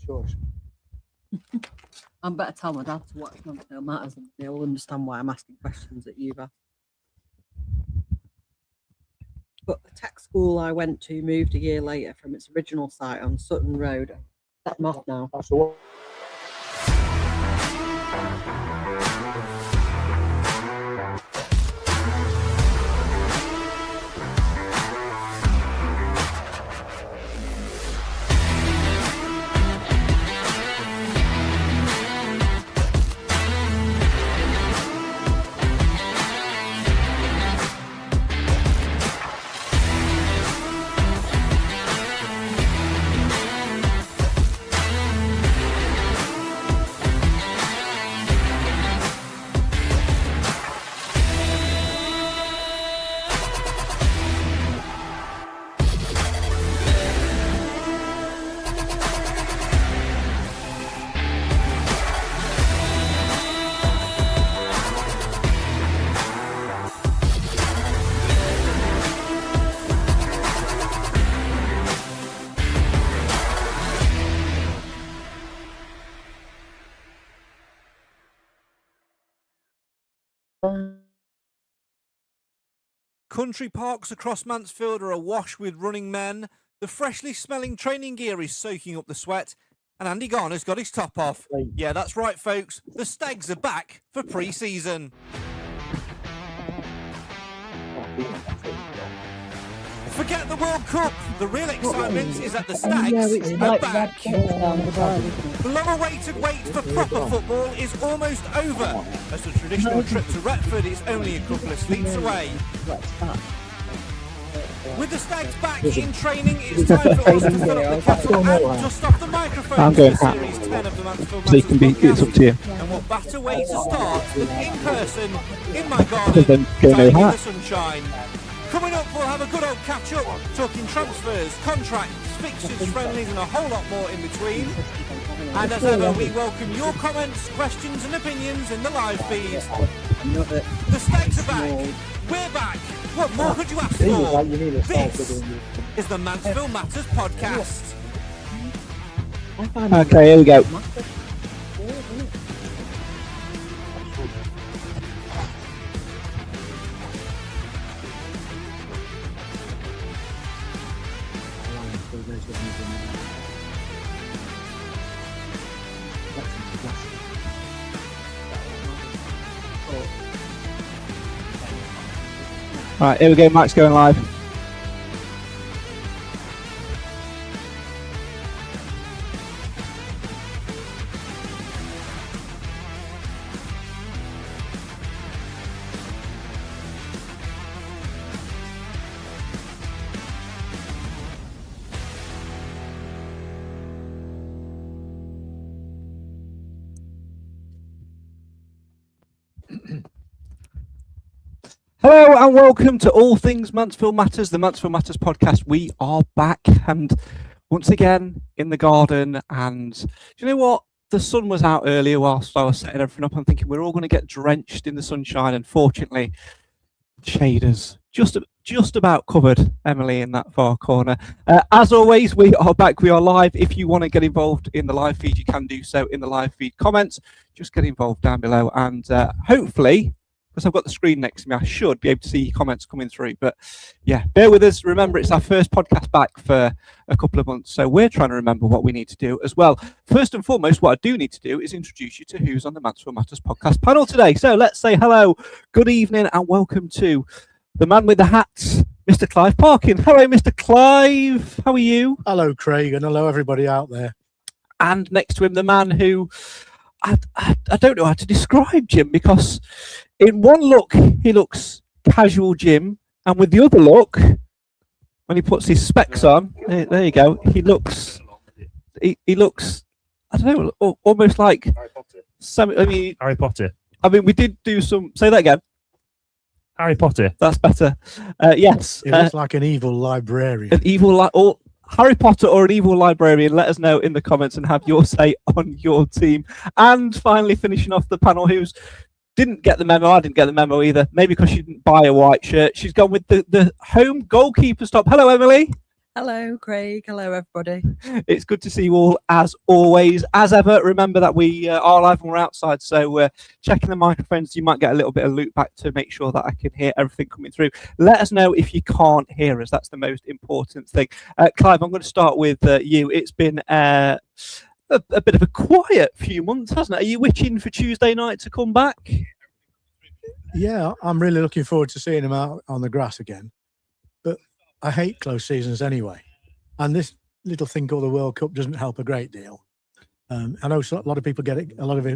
Shush. I better tell my dad to watch Mansfield Matters and he'll understand why I'm asking questions that you've asked. But the tech school I went to moved a year later from its original site on Sutton Road. That's off now. That's the one. Country parks across Mansfield are awash with running men. The freshly smelling training gear is soaking up the sweat. And Andy Garner's got his top off. Yeah, that's right, folks. The Stags are back for pre-season. Forget the World Cup. The real excitement is that the Stags are back. The lower-weighted wait for proper football is almost over, as the traditional trip to Retford is only a couple of sleeps away. With the Stags back in training, it's time for us to fill up the kettle and dust off the microphone for Series 10 of the Mansfield Matters podcast. It's up to you. And what better way to start than in person, in my garden, in the sunshine. Coming up, we'll have a good old catch-up, talking transfers, contracts, fixtures, friendlies, and a whole lot more in between. And as ever, we welcome your comments, questions, and opinions in the live feed. The Stags are back. We're back. What more could you ask for? This is the Mansfield Matters Podcast. Okay, here we go. Right, here we go, Mike's going live. Hello and welcome to All Things Mansfield Matters, the Mansfield Matters podcast. We are back and once again in the garden. And do you know what? The sun was out earlier whilst I was setting everything up. I'm thinking we're all going to get drenched in the sunshine. And fortunately, shaders just about covered Emily in that far corner. As always, we are back. We are live. If you want to get involved in the live feed, you can do so in the live feed comments. Just get involved down below and hopefully, because I've got the screen next to me, I should be able to see your comments coming through. But yeah, bear with us. Remember, it's our first podcast back for a couple of months, so we're trying to remember what we need to do as well. First and foremost, what I do need to do is introduce you to who's on the Mansfield Matters podcast panel today. So let's say hello, good evening, and welcome to the man with the hats, Mr. Clive Parkin. Hello, Mr. Clive. How are you? Hello, Craig, and hello, everybody out there. And next to him, the man who I don't know how to describe Jim, because in one look he looks casual Jim, and with the other look, when he puts his specs on, there you go, he looks I don't know, almost like Harry Potter. I mean, we did do some. Say that again. Harry Potter. That's better. Yes. It looks like an evil librarian. An evil or Harry Potter or an evil librarian. Let us know in the comments and have your say on your team. And finally, finishing off the panel, who's didn't get the memo. I didn't get the memo either. Maybe because she didn't buy a white shirt. She's gone with the home goalkeeper stop. Hello, Emily. Hello, Craig. Hello, everybody. It's good to see you all as always. As ever, remember that we are live and we're outside, so checking the microphones, you might get a little bit of loop back to make sure that I can hear everything coming through. Let us know if you can't hear us. That's the most important thing. Clive, I'm going to start with you. It's been a bit of a quiet few months, hasn't it? Are you itching for Tuesday night to come back? Yeah, I'm really looking forward to seeing him out on the grass again. But I hate close seasons anyway. And this little thing called the World Cup doesn't help a great deal. I know a lot of people get a lot of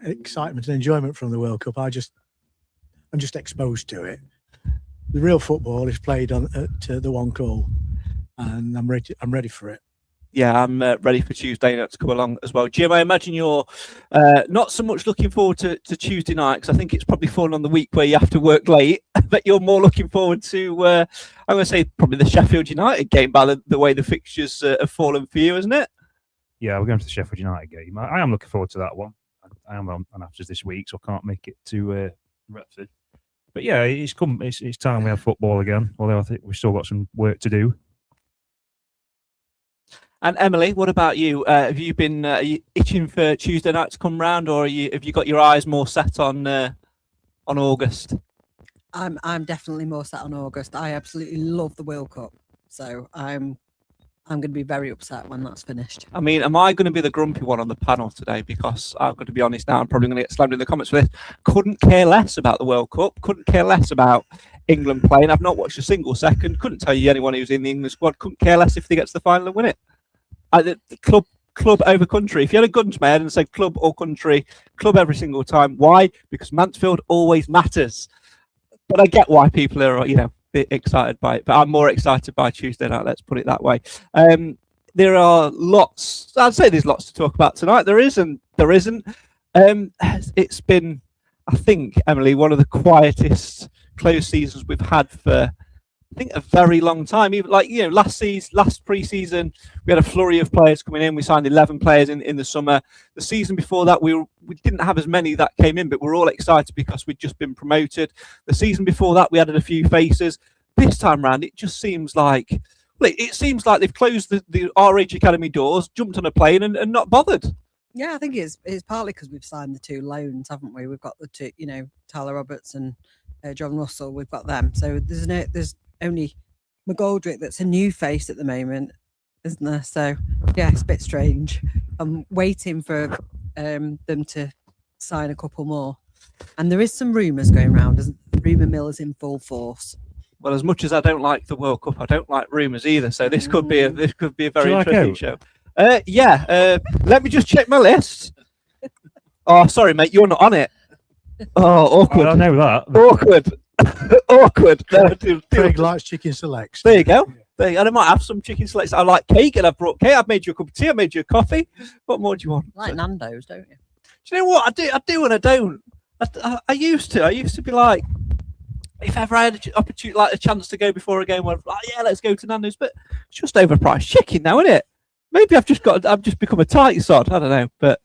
excitement and enjoyment from the World Cup. I'm just exposed to it. The real football is played at the one call, and I'm ready for it. Yeah, I'm ready for Tuesday night to come along as well. Jim, I imagine you're not so much looking forward to Tuesday night, because I think it's probably fallen on the week where you have to work late, but you're more looking forward to, I'm going to say, probably the Sheffield United game by the way the fixtures have fallen for you, isn't it? Yeah, we're going to the Sheffield United game. I am looking forward to that one. I am on afters this week, so I can't make it to Retford. But yeah, it's time we have football again, although I think we've still got some work to do. And Emily, what about you? Have you been are you itching for Tuesday night to come round, or have you got your eyes more set on August? I'm definitely more set on August. I absolutely love the World Cup, so I'm going to be very upset when that's finished. I mean, am I going to be the grumpy one on the panel today? Because I'm going to be honest now, I'm probably going to get slammed in the comments for this. Couldn't care less about the World Cup. Couldn't care less about England playing. I've not watched a single second. Couldn't tell you anyone who's in the England squad. Couldn't care less if they get to the final and win it. The club over country. If you had a gun to my head and said club or country, club every single time. Why? Because Mansfield always matters. But I get why people are, a bit excited by it. But I'm more excited by Tuesday night. Let's put it that way. There are lots. I'd say there's lots to talk about tonight. There isn't. It's been, I think, Emily, one of the quietest close seasons we've had for, I think, a very long time. Even last pre-season, we had a flurry of players coming in. We signed 11 players in the summer. The season before that, we didn't have as many that came in, but we're all excited because we'd just been promoted. The season before that, we added a few faces. This time round, it just seems like they've closed the RH Academy doors, jumped on a plane, and not bothered. Yeah, I think it's partly because we've signed the two loans, haven't we? We've got the two, Tyler Roberts and John Russell. We've got them. So there's only McGoldrick that's a new face at the moment, isn't there? So yeah, it's a bit strange. I'm waiting for them to sign a couple more, and there is some rumours going around. Rumour mill is in full force. Well, as much as I don't like the World Cup, I don't like rumours either. So this could be a very interesting show. Let me just check my list. Oh, sorry, mate, you're not on it. Oh, awkward. I know that. Awkward. Awkward. Craig likes chicken selects. There you go. And I might have some chicken selects. I like cake, and I've brought cake. I've made you a cup of tea. I made you a coffee. What more do you want? Like Nando's, don't you? Do you know what? I do and I don't. I used to be like, if ever I had an opportunity, like a chance to go before a game, where like, yeah, let's go to Nando's. But it's just overpriced chicken now, isn't it? Maybe I've just become a tight sod. I don't know. But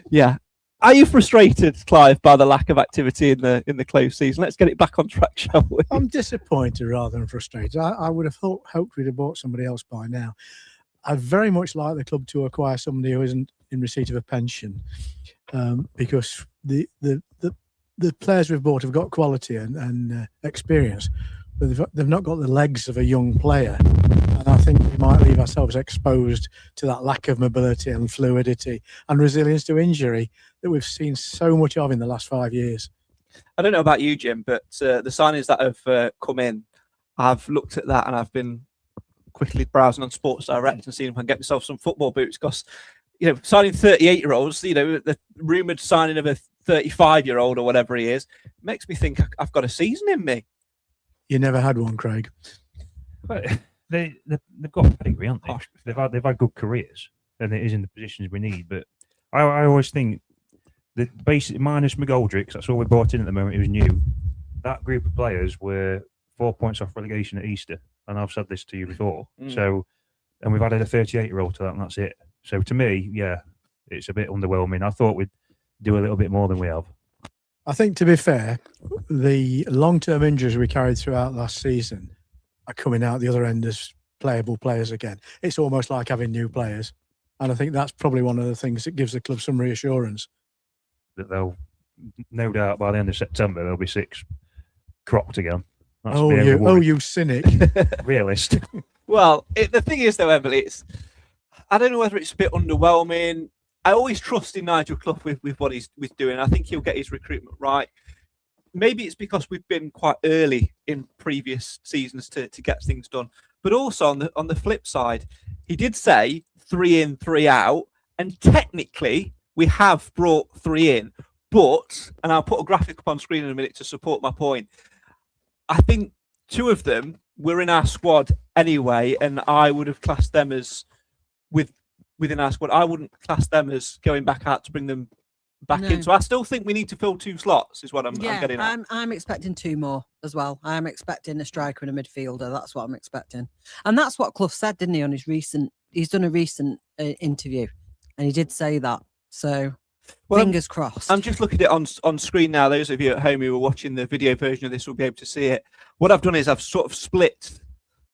yeah. Are you frustrated, Clive, by the lack of activity in the close season? Let's get it back on track, shall we? I'm disappointed rather than frustrated. I would have hoped we'd have bought somebody else by now. I very much like the club to acquire somebody who isn't in receipt of a pension, because the players we've bought have got quality and experience, but they've not got the legs of a young player. And I think we might leave ourselves exposed to that lack of mobility and fluidity and resilience to injury that we've seen so much of in the last 5 years. I don't know about you, Jim, but the signings that have come in, I've looked at that and I've been quickly browsing on Sports Direct and seeing if I can get myself some football boots, because signing 38-year-olds, the rumoured signing of a 35-year-old or whatever he is, makes me think I've got a season in me. You never had one, Craig. They've got pedigree, haven't they? They've had good careers, and it is in the positions we need. But I always think that basically, minus McGoldrick, that's all we bought in at the moment. It was new. That group of players were 4 points off relegation at Easter, and I've said this to you before. So, and we've added a 38-year-old to that, and that's it. So to me, yeah, it's a bit underwhelming. I thought we'd do a little bit more than we have. I think, to be fair, the long-term injuries we carried throughout last season are coming out the other end as playable players again. It's almost like having new players. And I think that's probably one of the things that gives the club some reassurance. That they'll, no doubt, by the end of September, there'll be 6 cropped again. That's you cynic. Realist. Well, the thing is, though, Emily, I don't know whether it's a bit underwhelming. I always trust in Nigel Clough with what he's doing. I think he'll get his recruitment right. Maybe it's because we've been quite early in previous seasons to get things done. But also on the flip side, he did say 3 in, 3 out. And technically, we have brought 3 in. But, and I'll put a graphic up on screen in a minute to support my point, I think 2 of them were in our squad anyway, and I would have classed them as within our squad. I wouldn't class them as going back out to bring them back in. So I still think we need to fill 2 slots, is what I'm getting at. I'm expecting 2 more as well. I'm expecting a striker and a midfielder. That's what I'm expecting. And that's what Clough said, didn't he, on he's done a recent interview, and he did say that. So fingers crossed. I'm just looking at it on screen now. Those of you at home who are watching the video version of this will be able to see it. What I've done is I've sort of split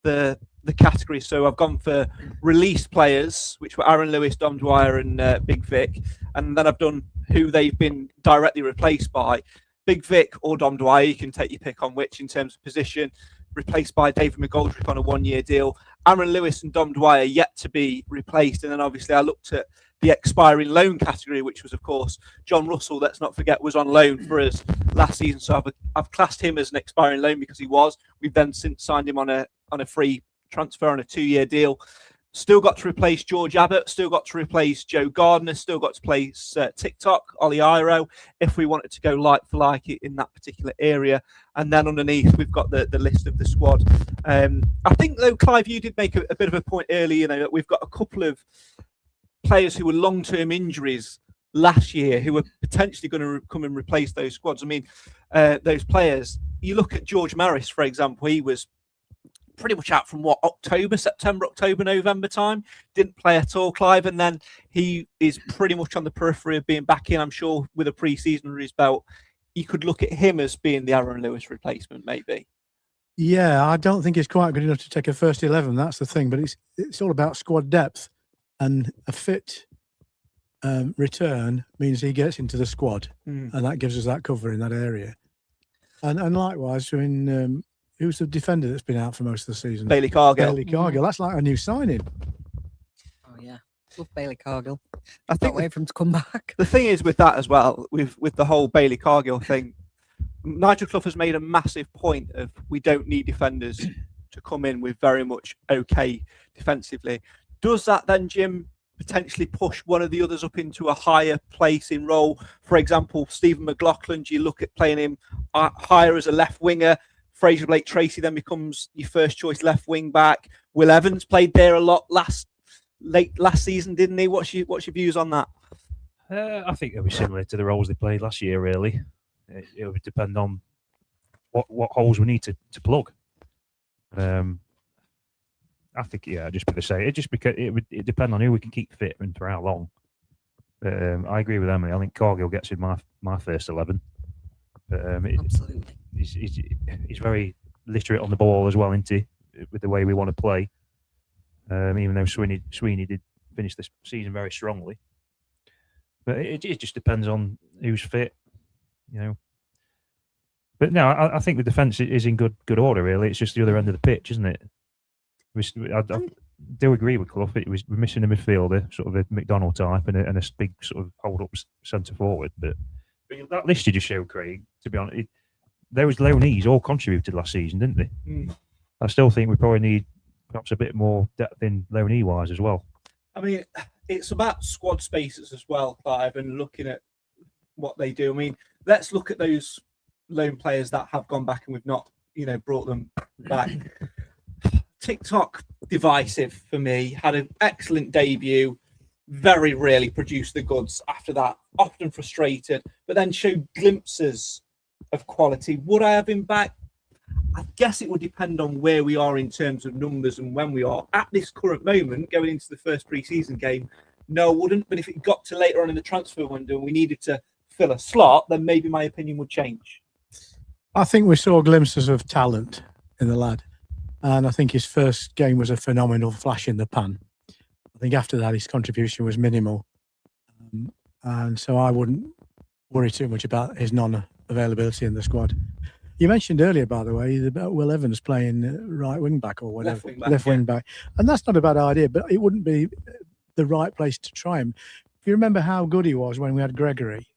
the categories. So I've gone for released players, which were Aaron Lewis, Dom Dwyer and Big Vic. And then I've done who they've been directly replaced by. Big Vic or Dom Dwyer, you can take your pick on which in terms of position. Replaced by David McGoldrick on a 1-year deal. Aaron Lewis and Dom Dwyer yet to be replaced. And then obviously I looked at the expiring loan category, which was, of course, John Russell, let's not forget, was on loan for us last season. So I've classed him as an expiring loan because he was. We've then since signed him on a free transfer on a 2-year deal. Still got to replace George Abbott, still got to replace Joe Gardner, still got to replace TikTok, Ollie Iro, if we wanted to go like for like in that particular area. And then underneath, we've got the list of the squad. I think, though, Clive, you did make a bit of a point earlier, that we've got a couple of players who were long-term injuries last year who are potentially going to come and replace those squads. I mean, those players, you look at George Maris, for example, he was pretty much out from September, October, November time. Didn't play at all, Clive, and then he is pretty much on the periphery of being back in. I'm sure with a pre-season under his belt, you could look at him as being the Aaron Lewis replacement, maybe. Yeah, I don't think he's quite good enough to take a first 11. That's the thing, but it's all about squad depth, and a fit return means he gets into the squad, and that gives us that cover in that area. And likewise, I mean, who's the defender that's been out for most of the season? Bailey Cargill. Bailey Cargill. That's like a new signing. Oh yeah, love Bailey Cargill. I think wait for him to come back. The thing is with that as well, with the whole Bailey Cargill thing, Nigel Clough has made a massive point of we don't need defenders to come in. We're very much okay defensively. Does that then, Jim, potentially push one of the others up into a higher place in role? For example, Stephen McLaughlin, do you look at playing him higher as a left winger? Fraser Blake Tracy then becomes your first choice left wing back. Will Evans played there a lot late last season, didn't he? What's your views on that? I think it'll be similar to the roles they played last year, really. It would depend on what holes we need to plug. I think, just be the same. It would depend on who we can keep fit and for how long. I agree with Emily. I think Cargill gets in my first 11. Absolutely. He's very literate on the ball as well, isn't he? With the way we want to play. Even though Sweeney did finish this season very strongly. But it just depends on who's fit, But no, I think the defence is in good order, really. It's just the other end of the pitch, isn't it? I do agree with Clough. We're missing a midfielder, sort of a McDonald type, and a big sort of hold-up centre forward. But that list you just showed, Craig, to be honest, those loanees all contributed last season, didn't they? I still think we probably need perhaps a bit more depth in loanee-wise as well. I mean, it's about squad spaces as well, Clive, and looking at what they do. I mean, let's look at those loan players that have gone back and we've not, brought them back. TikTok, divisive for me, had an excellent debut, very rarely produced the goods after that, often frustrated, but then showed glimpses of quality. Would I have him back? I guess it would depend on where we are in terms of numbers and when we are. At this current moment, going into the first pre-season game, no, I wouldn't. But if it got to later on in the transfer window and we needed to fill a slot, then maybe my opinion would change. I think we saw glimpses of talent in the lad. And I think his first game was a phenomenal flash in the pan. I think after that, his contribution was minimal. And so I wouldn't worry too much about his non-availability in the squad. You mentioned earlier, by the way, about Will Evans playing right wing back or whatever, left wing back. And that's not a bad idea, but it wouldn't be the right place to try him. If you remember how good he was when we had Gregory,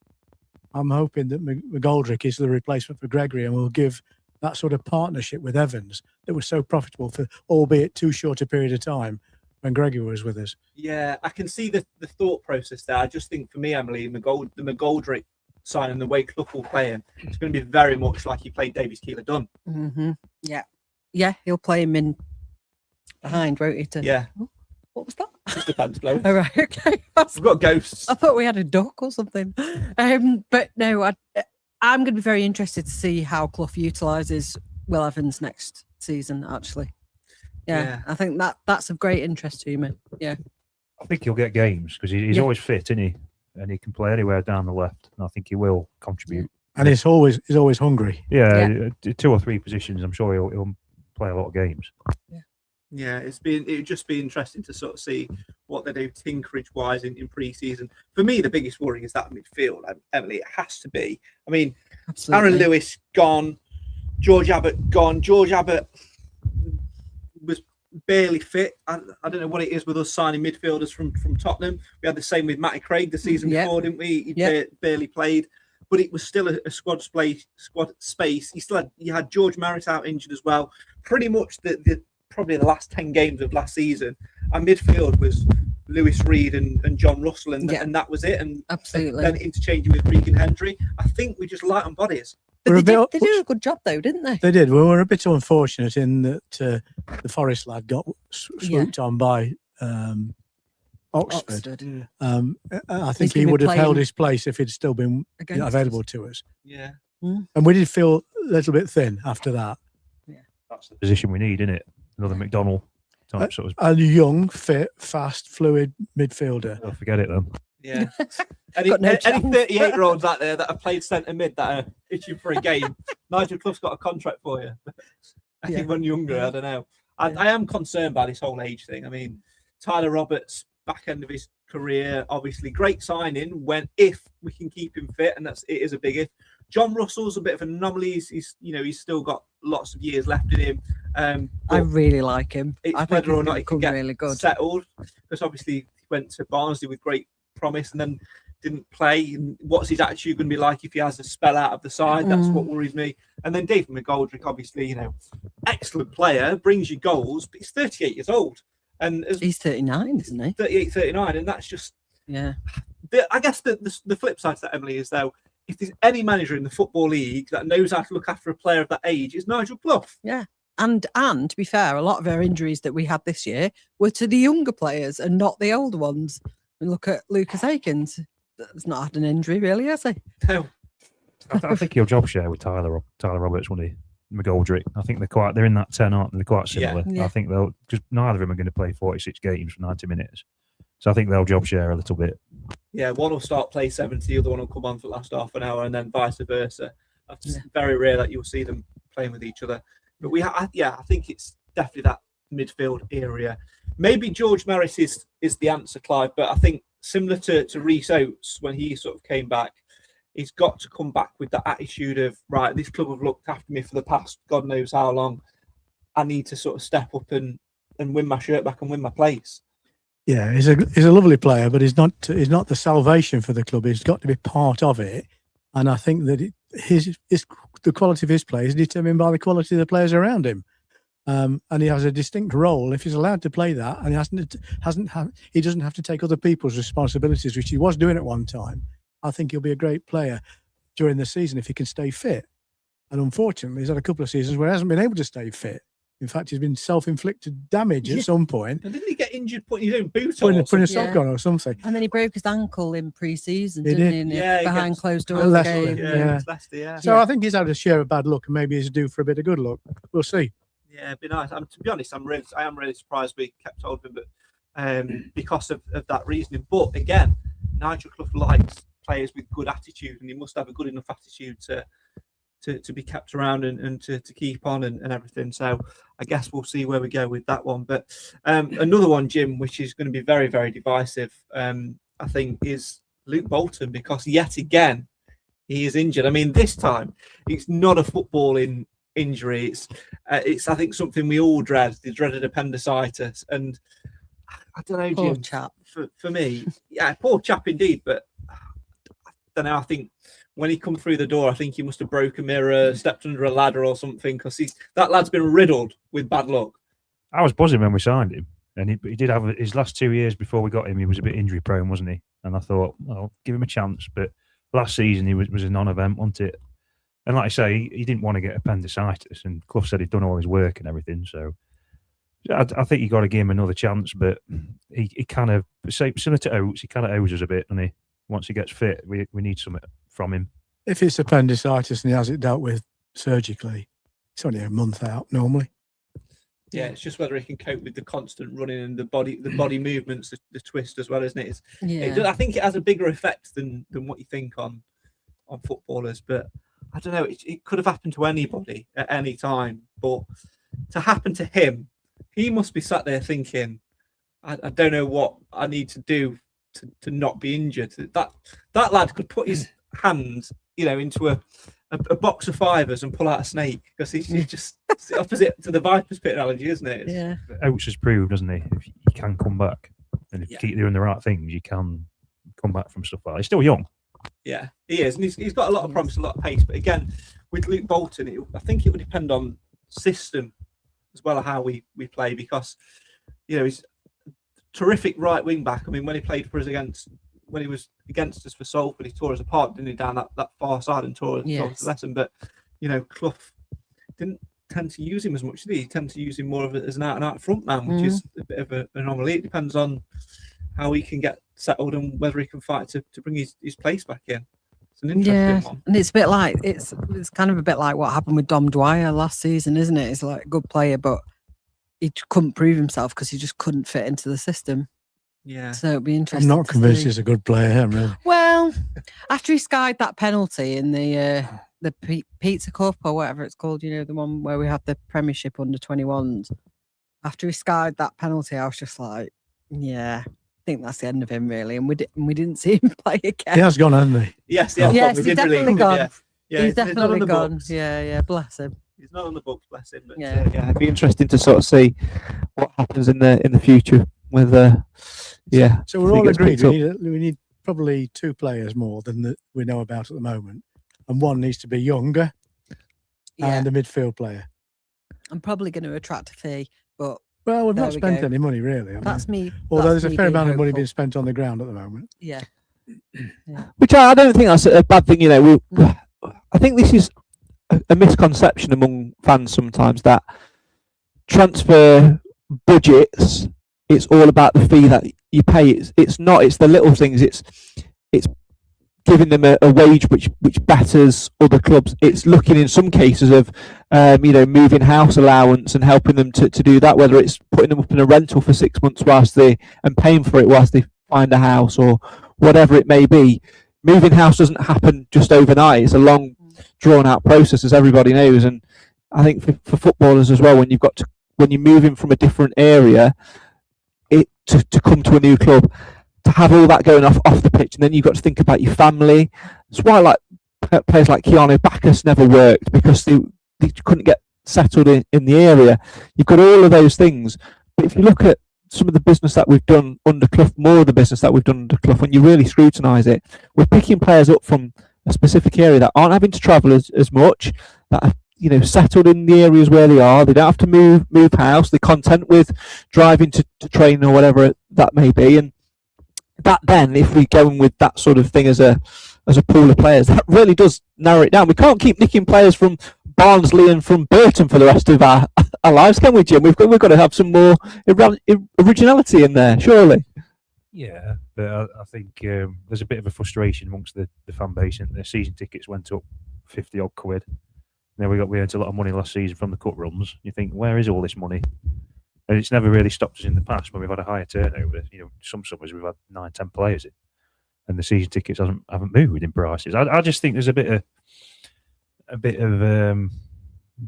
I'm hoping that McGoldrick is the replacement for Gregory and will give that sort of partnership with Evans that was so profitable for, albeit too short a period of time, when Gregory was with us. Yeah, I can see the thought process there. I just think for me, Emily, the McGoldrick sign and the way Clough will play him, it's going to be very much like he played Davies Keeler Dunn. Mm-hmm. Yeah, he'll play him in behind, won't he? Yeah. Oh, what was that? Just the pants blow. All right, okay. We've got ghosts. I thought we had a duck or something. But no, I'm going to be very interested to see how Clough utilises Will Evans next season, actually. Yeah. I think that's of great interest to me. Yeah. I think he'll get games because he's always fit, isn't he? And he can play anywhere down the left. And I think he will contribute. And he's always hungry. Yeah, 2 or 3 positions. I'm sure he'll play a lot of games. Yeah, it would just be interesting to sort of see what they do tinkerage-wise in pre-season. For me, the biggest worry is that midfield, Emily. It has to be. I mean, Absolutely. Aaron Lewis gone, George Abbott gone. George Abbott was barely fit. I don't know what it is with us signing midfielders from Tottenham. We had the same with Matty Craig the season before, didn't we? He barely played, but it was still a squad space. You had George Merritt out injured as well. Pretty much probably the last 10 games of last season, our midfield was Lewis Reed and John Russell, and that was it. And absolutely, then interchanging with Regan Hendry. I think we just light on bodies. They did a good job, though, didn't they? They did. We were a bit unfortunate in that the Forest lad got swooped on by Oxford. I think he would have held his place if he'd still been available to us. Yeah. And we did feel a little bit thin after that. Yeah. That's the position we need, isn't it? Another McDonnell type sort of. A young, fit, fast, fluid midfielder. Oh, forget it then. Yeah. Any 38-year-olds out there that have played centre mid that are itching for a game, Nigel Clough's got a contract for you. Anyone younger, I don't know. I am concerned by this whole age thing. I mean, Tyler Roberts, back end of his career, obviously great signing if we can keep him fit, and it is a big if. John Russell's a bit of an anomaly. He's still got lots of years left in him. I really like him. It's whether or not he can get really good settled, because obviously he went to Barnsley with great promise and then didn't play. And what's his attitude going to be like if he has a spell out of the side? That's what worries me. And then David McGoldrick, obviously, excellent player, brings you goals, but he's 38 years old. And he's 39, isn't he? 38, 39, and that's just I guess the flip side to that, Emily, is though, if there's any manager in the Football League that knows how to look after a player of that age, it's Nigel Clough. Yeah. And to be fair, a lot of our injuries that we had this year were to the younger players and not the older ones. And look at Lucas Akins. He's not had an injury, really, has he? No. I think he'll job share with Tyler Roberts, won't he? McGoldrick. I think they're in that 10, aren't they? They're quite similar. Yeah. I think because neither of them are going to play 46 games for 90 minutes. So I think they'll job share a little bit. Yeah, one will start play 70, the other one will come on for the last half an hour, and then vice versa. It's very rare that you'll see them playing with each other. But I think it's definitely that midfield area. Maybe George Merritt is the answer, Clive, but I think similar to Rhys Oates when he sort of came back, he's got to come back with that attitude of, right, this club have looked after me for the past God knows how long. I need to sort of step up and win my shirt back and win my place. Yeah, he's a lovely player, but he's not the salvation for the club. He's got to be part of it, and I think that the quality of his play is determined by the quality of the players around him, and he has a distinct role. If he's allowed to play that, and he doesn't have to take other people's responsibilities, which he was doing at one time. I think he'll be a great player during the season if he can stay fit. And unfortunately, he's had a couple of seasons where he hasn't been able to stay fit. In fact, he's been self-inflicted damage at some point. And didn't he get injured putting his own boot on? Putting a sock on or something. And then he broke his ankle in pre-season, didn't he? Behind closed doors. Leicester. So I think he's had a share of bad luck, and maybe he's due for a bit of good luck. We'll see. Yeah, it'd be nice. To be honest, I am really surprised we kept hold of him, but because of that reasoning. But again, Nigel Clough likes players with good attitude, and he must have a good enough attitude to to be kept around and to keep on and everything. So I guess we'll see where we go with that one. But another one, Jim, which is going to be very, very divisive, I think, is Luke Bolton, because yet again he is injured. I mean, this time it's not a footballing injury. It's I think something we all dread, the dreaded appendicitis. And I don't know, Poor Jim. chap. For me, yeah, poor chap indeed. But I don't know. I think when he come through the door, I think he must have broke a mirror, stepped under a ladder or something, because that lad's been riddled with bad luck. I was buzzing when we signed him, and he did have his last 2 years before we got him. He was a bit injury prone, wasn't he? And I thought, well, give him a chance. But last season he was a non-event, wasn't it? And like I say, he didn't want to get appendicitis, and Clough said he'd done all his work and everything. So I think you got to give him another chance. But he kind of, similar to Oates, he kind of owes us a bit, doesn't he? Once he gets fit, we need something from him. If it's appendicitis and he has it dealt with surgically, it's only a month out normally. Yeah, it's just whether he can cope with the constant running and the body movements, the twist as well, isn't it? I think it has a bigger effect than what you think on footballers. But I don't know, it could have happened to anybody at any time. But to happen to him, he must be sat there thinking, I don't know what I need to do to not be injured. That lad could put his hand, into a box of fivers and pull out a snake, because he's just opposite to the Viper's pit analogy, isn't it? Yeah. Oates has proved, doesn't he? If you can come back, and if you keep doing the right things, you can come back from stuff like that. He's still young. Yeah, he is, and he's got a lot of promise, a lot of pace. But again, with Luke Bolton, I think it would depend on system as well as how we play, because he's a terrific right wing back. I mean, when he played for us when he was against us for Salford, he tore us apart, didn't he, down that far side and tore us the lesson. But Clough didn't tend to use him as much, did he? He tended to use him more of as an out-and-out front man, which is a bit of an anomaly. It depends on how he can get settled and whether he can fight to bring his place back in. It's an interesting one. And it's a bit like it's kind of a bit like what happened with Dom Dwyer last season, isn't it? It's like a good player, but he couldn't prove himself because he just couldn't fit into the system. Yeah. So it'd be interesting. I'm not convinced he's a good player, really. Well, after he skied that penalty in the Pizza Cup or whatever it's called, the one where we had the Premiership under 21s. After he skied that penalty, I was just like, yeah, I think that's the end of him, really. And we didn't see him play again. He has gone, hasn't he? Yes, he's definitely gone. Yeah, he's definitely gone. Books. Yeah, bless him. He's not on the books, bless him. But, Yeah. it'd be interesting to sort of see what happens in the future with So we're all agreed we need probably two players more than we know about at the moment, and one needs to be younger and a midfield player. I'm probably going to attract a fee, but we've not spent any money really. That's me. Although there's a fair amount of money being spent on the ground at the moment. Yeah. Which I don't think that's a bad thing. I think this is a misconception among fans sometimes, that transfer budgets, it's all about the fee that you pay. It's not. It's the little things. It's giving them a wage which betters other clubs. It's looking in some cases of moving house allowance and helping them to do that. Whether it's putting them up in a rental for 6 months and paying for it whilst they find a house, or whatever it may be. Moving house doesn't happen just overnight. It's a long, drawn out process, as everybody knows. And I think for footballers as well, when you're moving from a different area, to come to a new club, to have all that going off the pitch, and then you've got to think about your family. That's why players like Keanu Bacchus never worked, because they couldn't get settled in the area. You've got all of those things. But if you look at some of the business that we've done under Clough, more of the business that we've done under Clough, when you really scrutinise it, we're picking players up from a specific area that aren't having to travel as much, that are settled in the areas where they are. They don't have to move house. They're content with driving to train or whatever that may be. And that then, if we go in with that sort of thing as a pool of players, that really does narrow it down. We can't keep nicking players from Barnsley and from Burton for the rest of our lives, can we, Jim? We've got to have some more originality in there, surely. Yeah, but I think there's a bit of a frustration amongst the fan base, and their season tickets went up 50 odd quid. Then we earned a lot of money last season from the cut runs. You think, where is all this money? And it's never really stopped us in the past when we've had a higher turnover. Some summers we've had 9-10 players in, and the season tickets haven't moved in prices. I just think there's a bit of a bit of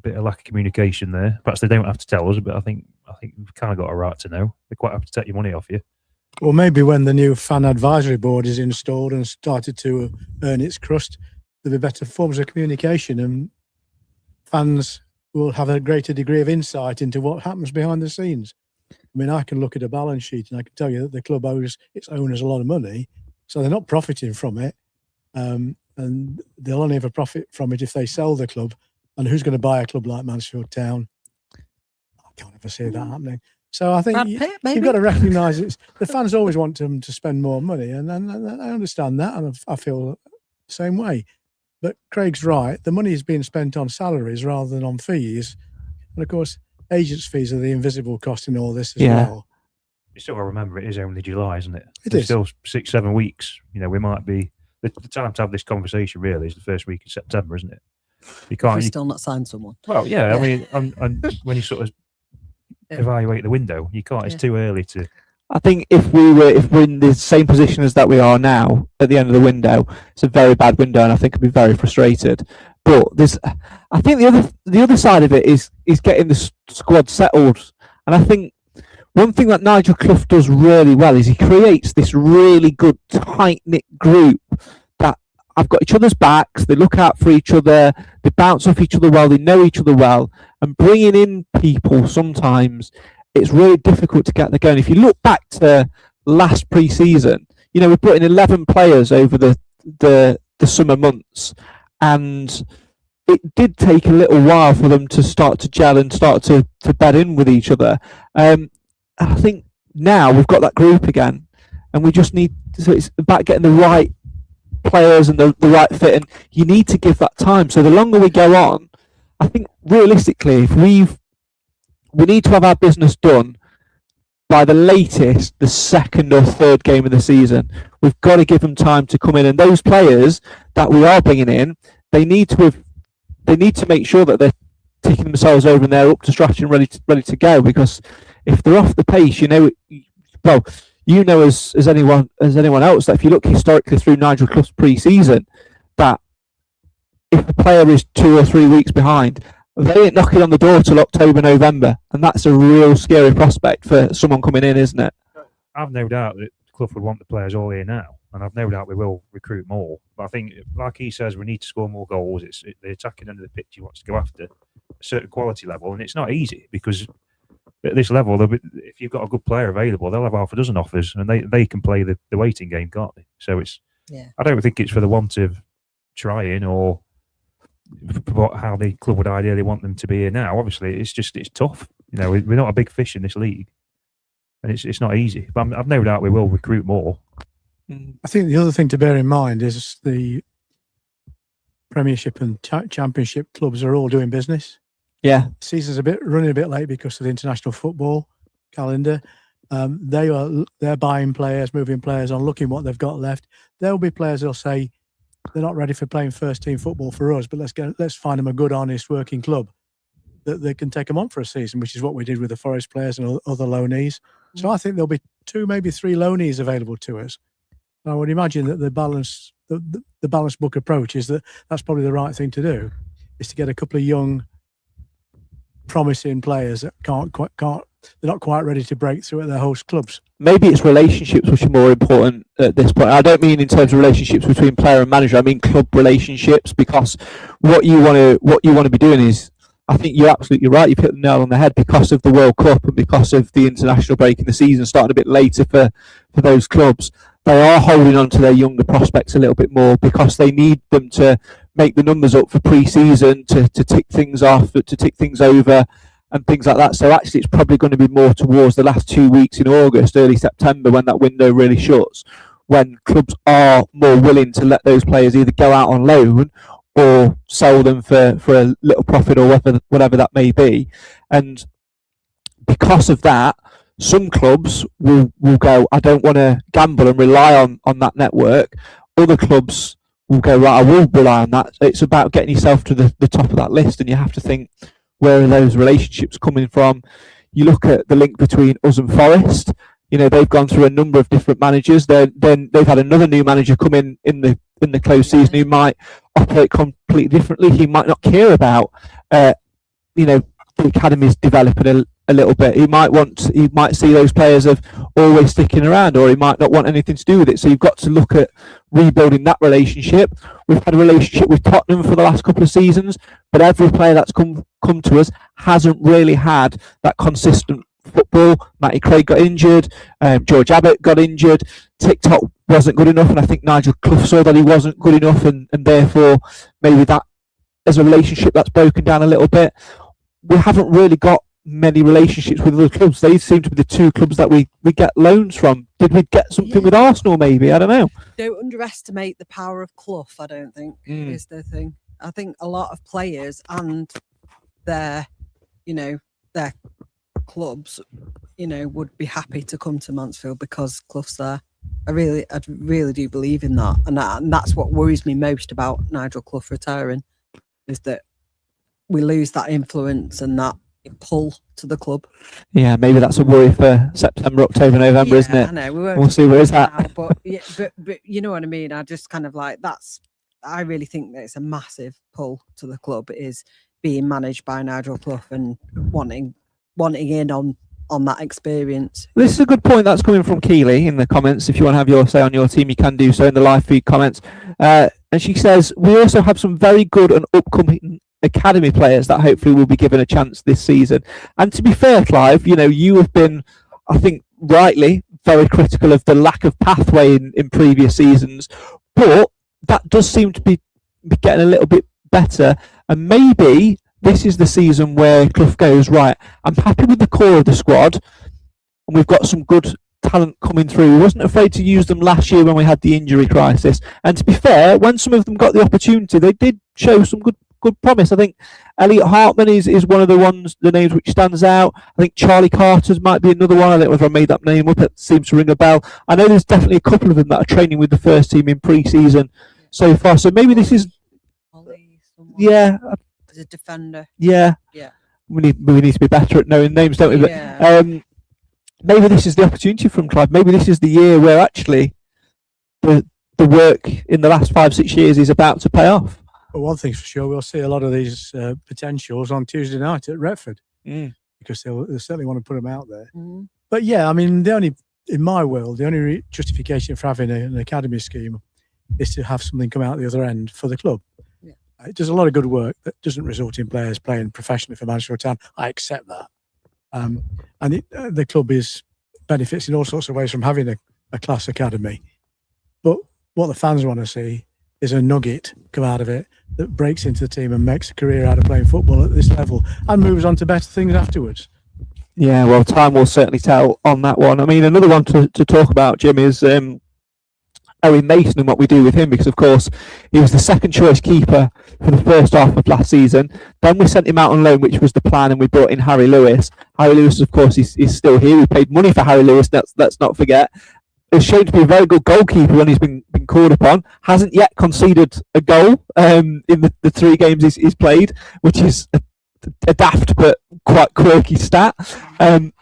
lack of communication there. Perhaps they don't have to tell us, but I think we've kind of got a right to know. They're quite happy to take your money off you. Well, maybe when the new fan advisory board is installed and started to earn its crust, there'll be better forms of communication, and fans will have a greater degree of insight into what happens behind the scenes. I mean, I can look at a balance sheet and I can tell you that the club owes its owners a lot of money, so they're not profiting from it, and they'll only ever profit from it if they sell the club. And who's going to buy a club like Mansfield Town? I can't ever see that happening. So I think you've got to recognise the fans always want them to spend more money, and I understand that, and I feel the same way. But Craig's right. The money is being spent on salaries rather than on fees. And of course, agents' fees are the invisible cost in all this as well. You still got to remember it is only July, isn't it? It is still 6-7 weeks. We might be the time to have this conversation. Really, is the first week of September, isn't it? You can't. We've still not signed someone. Well, yeah. I mean, and when you sort of evaluate the window, you can't. It's too early to. I think if we're in the same position as that we are now at the end of the window, it's a very bad window, and I think I'd be very frustrated. But I think the other side of it is getting the squad settled, and I think one thing that Nigel Clough does really well is he creates this really good tight knit group that have got each other's backs. They look out for each other. They bounce off each other well. They know each other well, and bringing in people sometimes. It's really difficult to get the going. If you look back to last pre-season, we put in 11 players over the summer months, and it did take a little while for them to start to gel and start to bed in with each other. I think now we've got that group again, and we just need. So it's about getting the right players and the right fit, and you need to give that time. So the longer we go on, I think realistically, if we need to have our business done by the latest, the second or third game of the season. We've got to give them time to come in, and those players that we are bringing in, they need to make sure that they're taking themselves over and they're up to scratch and ready to go. Because if they're off the pace, as anyone else, that if you look historically through Nigel Clough's pre-season, that if a player is 2 or 3 weeks behind, they ain't knocking on the door till October, November, and that's a real scary prospect for someone coming in, isn't it? I've no doubt that Clough would want the players all here now, and I've no doubt we will recruit more. But I think, like he says, we need to score more goals. It's the attacking end of the pitch he wants to go after a certain quality level, and it's not easy because at this level, if you've got a good player available, they'll have half a dozen offers, and they can play the waiting game, can't they? So I don't think it's for the want of trying or how the club would ideally want them to be here now. Obviously, it's tough. We're not a big fish in this league, and it's not easy. But I've no doubt we will recruit more. I think the other thing to bear in mind is the Premiership and Championship clubs are all doing business. Yeah, the season's running a bit late because of the international football calendar. They're buying players, moving players on, looking what they've got left. There'll be players who'll say, they're not ready for playing first team football for us, but let's find them a good, honest working club that they can take them on for a season, which is what we did with the Forest players and other loanees. So I think there'll be 2, maybe 3 loanees available to us. And I would imagine that the balanced book approach is that's probably the right thing to do, is to get a couple of young, promising players that they're not quite ready to break through at their host clubs. Maybe it's relationships which are more important at this point. I don't mean in terms of relationships between player and manager. I mean club relationships, because what you want to be doing is, I think you're absolutely right. You hit the nail on the head because of the World Cup and because of the international break in the season starting a bit later for those clubs. They are holding on to their younger prospects a little bit more because they need them to make the numbers up for pre-season, to tick things off, to tick things over, and things like that. So actually it's probably going to be more towards the last 2 weeks in August, early September, when that window really shuts, when clubs are more willing to let those players either go out on loan or sell them for a little profit or whatever that may be. And because of that, some clubs will go, I don't want to gamble and rely on that network. Other clubs will go, right, I will rely on that. It's about getting yourself to the top of that list, and you have to think, where are those relationships coming from? You look at the link between us and Forest. They've gone through a number of different managers. Then they've had another new manager come in the closed season who might operate completely differently. He might not care about, the academies developing a little bit. He might see those players of always sticking around, or he might not want anything to do with it. So you've got to look at rebuilding that relationship. We've had a relationship with Tottenham for the last couple of seasons, but every player that's come to us hasn't really had that consistent football. Matty Craig got injured, George Abbott got injured, TikTok wasn't good enough, and I think Nigel Clough saw that he wasn't good enough, and therefore maybe that as a relationship that's broken down a little bit. We haven't really got many relationships with other clubs. They seem to be the two clubs that we get loans from. Did we get something with Arsenal maybe? I don't know. Don't underestimate the power of Clough, I don't think, is the thing. I think a lot of players and their clubs, would be happy to come to Mansfield because Clough's there. I really do believe in that. And that's what worries me most about Nigel Clough retiring, is that we lose that influence and that pull to the club. Yeah, maybe that's a worry for September, October, November, isn't it? I know. We'll see where it's at. But you know what I mean? I just kind of like I really think that it's a massive pull to the club, is being managed by Nigel Clough and wanting in on that experience. This is a good point that's coming from Keely in the comments. If you want to have your say on your team, you can do so in the live feed comments. And she says, we also have some very good and upcoming academy players that hopefully will be given a chance this season. And to be fair, Clive, you have been, I think, rightly very critical of the lack of pathway in previous seasons, but that does seem to be getting a little bit better, and maybe this is the season where Clough goes, right, I'm happy with the core of the squad, and we've got some good talent coming through. We wasn't afraid to use them last year when we had the injury crisis, and to be fair, when some of them got the opportunity, they did show some good promise. I think Elliot Hartman is one of the names which stands out. I think Charlie Carter's might be another one. I don't know if I made that name up. It seems to ring a bell. I know there's definitely a couple of them that are training with the first team in pre-season so far. So maybe this is, as a defender. Yeah. We need to be better at knowing names, don't we? But maybe this is the opportunity from Clive. Maybe this is the year where actually the work in the last 5-6 years is about to pay off. But one thing's for sure, we'll see a lot of these potentials on Tuesday night at Retford, because they'll certainly want to put them out there. But yeah, I mean, in my world, the only justification for having an academy scheme is to have something come out the other end for the club. It does a lot of good work that doesn't result in players playing professionally for Mansfield Town. I accept that. And the club benefits in all sorts of ways from having a class academy. But what the fans want to see is a nugget come out of it that breaks into the team and makes a career out of playing football at this level and moves on to better things afterwards. Yeah, well, time will certainly tell on that one. I mean, another one to talk about, Jim, is Owen Mason and what we do with him, because of course he was the second choice keeper for the first half of last season. Then we sent him out on loan, which was the plan, and we brought in Harry Lewis. Harry Lewis, of course, is still here. We paid money for Harry Lewis, let's not forget. Is shown to be a very good goalkeeper when he's been called upon. Hasn't yet conceded a goal in the 3 games he's played, which is a daft but quite quirky stat.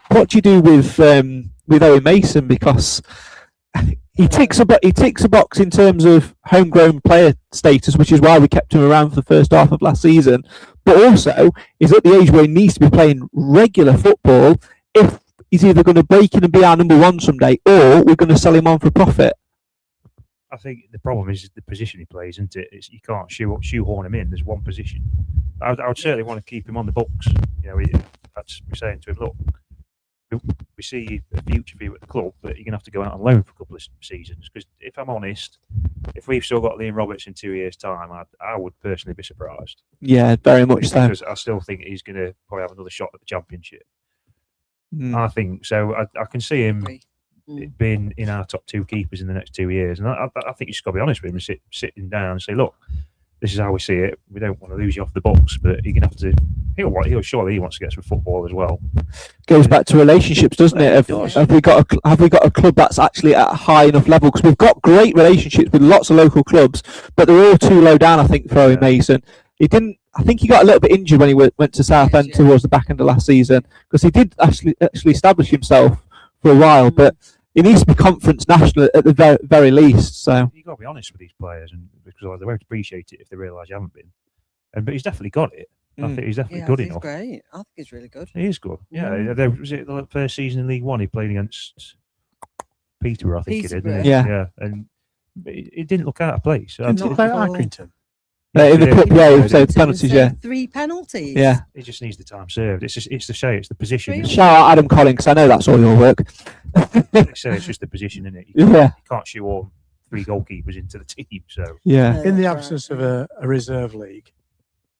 What do you do with Owen Mason? Because he ticks a box in terms of homegrown player status, which is why we kept him around for the first half of last season. But also, he's at the age where he needs to be playing regular football if he's either going to break in and be our number one someday, or we're going to sell him on for profit. I think the problem is the position he plays, isn't it? You can't shoehorn him in. There's one position. I would certainly want to keep him on the books. That's we're saying to him, look, we see a future for you at the club, but you're going to have to go out on loan for a couple of seasons. Because if I'm honest, if we've still got Liam Roberts in 2 years' time, I would personally be surprised. Yeah, very much so. Because I still think he's going to probably have another shot at the Championship. I think so. I can see him being in our top 2 keepers in the next 2 years, and I think you just got to be honest with him and sitting down and say, look, this is how we see it. We don't want to lose you off the books, but you're gonna have to. He'll surely he wants to get some football as well. Goes back to relationships, doesn't it? Have we got a club that's actually at a high enough level? Because we've got great relationships with lots of local clubs, but they're all too low down. I think for Owen Mason, he didn't. I think he got a little bit injured when he went to Southend towards the back end of last season, because he did actually establish himself for a while. But He needs to be conference national at the very least. So you've got to be honest with these players, and because they won't appreciate it if they realise you haven't been. But he's definitely got it. I think he's definitely good enough. He's great. I think he's really good. He is good. Yeah. Was it the first season in League One? He played against Peterborough, I think he did. Didn't he? Yeah. And it didn't look out of place. Didn't he play at Accrington? In the cup, so penalties, 3 penalties. Yeah. He just needs the time served. It's the position. Shout out Adam Collins, because I know that's all your work. It's just the position, isn't it? You can't shoehorn 3 goalkeepers into the team. So in the absence of a reserve league,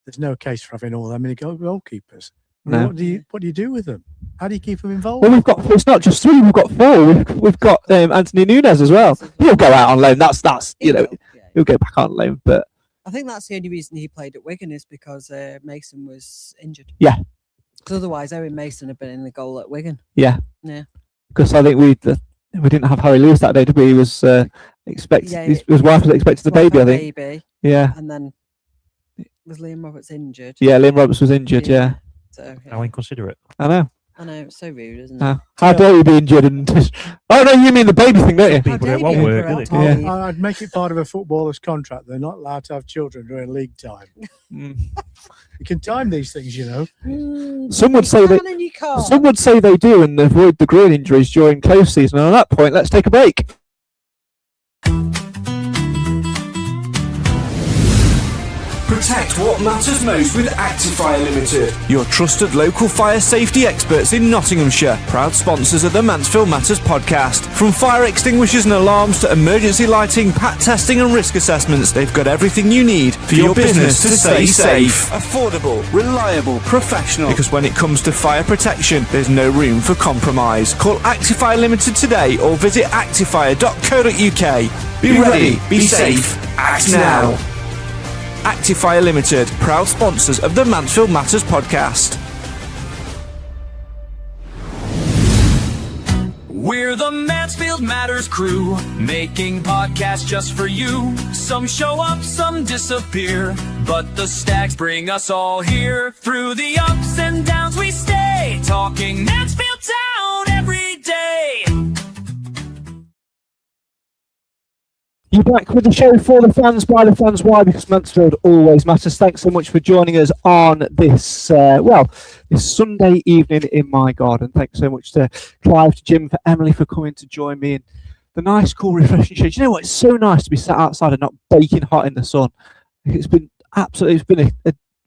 there's no case for having all that many goalkeepers. No. What do you do with them? How do you keep them involved? Well, it's not just 3, we've got 4. We've got Anthony Nunes as well. He'll go out on loan. That's he'll go back on loan, but I think that's the only reason he played at Wigan is because Mason was injured. Yeah. Because otherwise, Owen Mason had been in the goal at Wigan. Yeah. Yeah. Because I think we didn't have Harry Lewis that day, did we? He was expected. His wife was expecting the baby, I think. Baby. Yeah. And then was Liam Roberts injured? Yeah, Liam Roberts was injured. Yeah. So how inconsiderate. I know. It's so rude, isn't it? How dare you be injured and oh no, you mean the baby thing, don't you? People it won't work, will it? Yeah. I'd make it part of a footballer's contract. They're not allowed to have children during league time. You can time these things, you know. Some would say they do and avoid the groin injuries during close season. And on that point, let's take a break. Protect what matters most with Actifire Limited, your trusted local fire safety experts in Nottinghamshire, proud sponsors of the Mansfield Matters podcast. From fire extinguishers and alarms to emergency lighting, pat testing and risk assessments, they've got everything you need for your business to stay safe. Affordable, reliable, professional. Because when it comes to fire protection, there's no room for compromise. Call Actifire Limited today or visit actifire.co.uk. Be ready, be safe, act now. Actifire Limited, proud sponsors of the Mansfield Matters podcast. We're the Mansfield Matters crew, making podcasts just for you. Some show up, some disappear, but the Stags bring us all here. Through the ups and downs we stay, talking Mansfield Town every day. You're back with the show for the fans, by the fans. Why? Because Mansfield always matters. Thanks so much for joining us on this, this Sunday evening in my garden. Thanks so much to Clive, to Jim, for Emily for coming to join me in the nice, cool, refreshing shade. You know what? It's so nice to be sat outside and not baking hot in the sun. It's been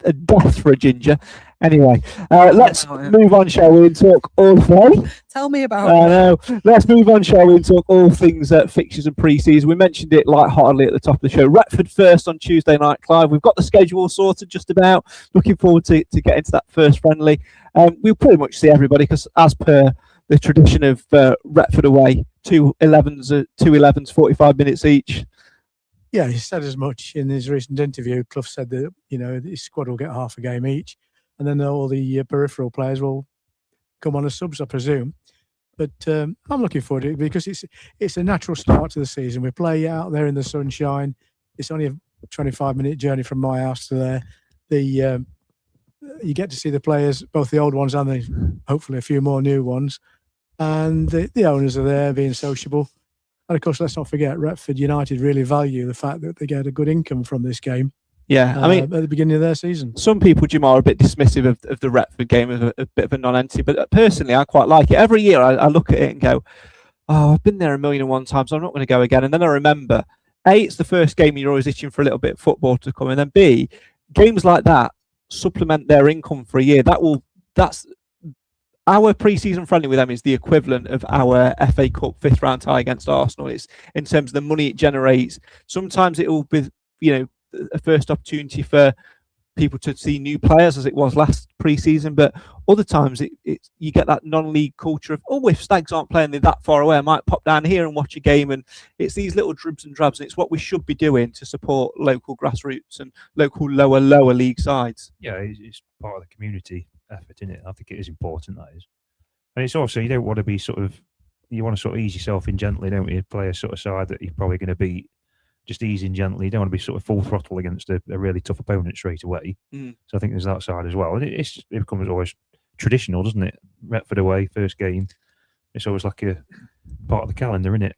a death for a ginger. Anyway, let's move on, shall we, and talk all play. Tell me about it. Let's move on, shall we, and talk all things fixtures and pre-season. We mentioned it lightheartedly at the top of the show. Retford first on Tuesday night, Clive. We've got the schedule sorted just about. Looking forward to getting to that first friendly. We'll pretty much see everybody because, as per the tradition of Retford away, two 11s, 45 minutes each. Yeah, he said as much in his recent interview. Clough said that, his squad will get half a game each, and then all the peripheral players will come on as subs, I presume. But I'm looking forward to it because it's a natural start to the season. We play out there in the sunshine. It's only a 25-minute journey from my house to there. You get to see the players, both the old ones and hopefully a few more new ones. And the owners are there being sociable. And of course, let's not forget, Retford United really value the fact that they get a good income from this game. Yeah, I mean, at the beginning of their season. Some people, Jim, are a bit dismissive of the Retford game as a bit of a non-entity, but personally, I quite like it. Every year, I look at it and go, "Oh, I've been there 1,001 times. I'm not going to go again." And then I remember, A, it's the first game and you're always itching for a little bit of football to come, and then B, games like that supplement their income for a year. That's our pre-season friendly with them is the equivalent of our FA Cup fifth round tie against Arsenal. It's in terms of the money it generates. Sometimes it will be, a first opportunity for people to see new players, as it was last pre-season. But other times, you get that non-league culture of, if Stags aren't playing that far away, I might pop down here and watch a game. And it's these little dribs and drabs, and it's what we should be doing to support local grassroots and local lower league sides. Yeah, it's part of the community effort, isn't it? I think it is important, that is. And it's also, you don't want to be you want to sort of ease yourself in gently, don't you? Play a sort of side that you're probably going to beat, just easing gently. You don't want to be sort of full throttle against a really tough opponent straight away. So I think there's that side as well. And it becomes always traditional, doesn't it? Retford away, first game. It's always like part of the calendar, isn't it?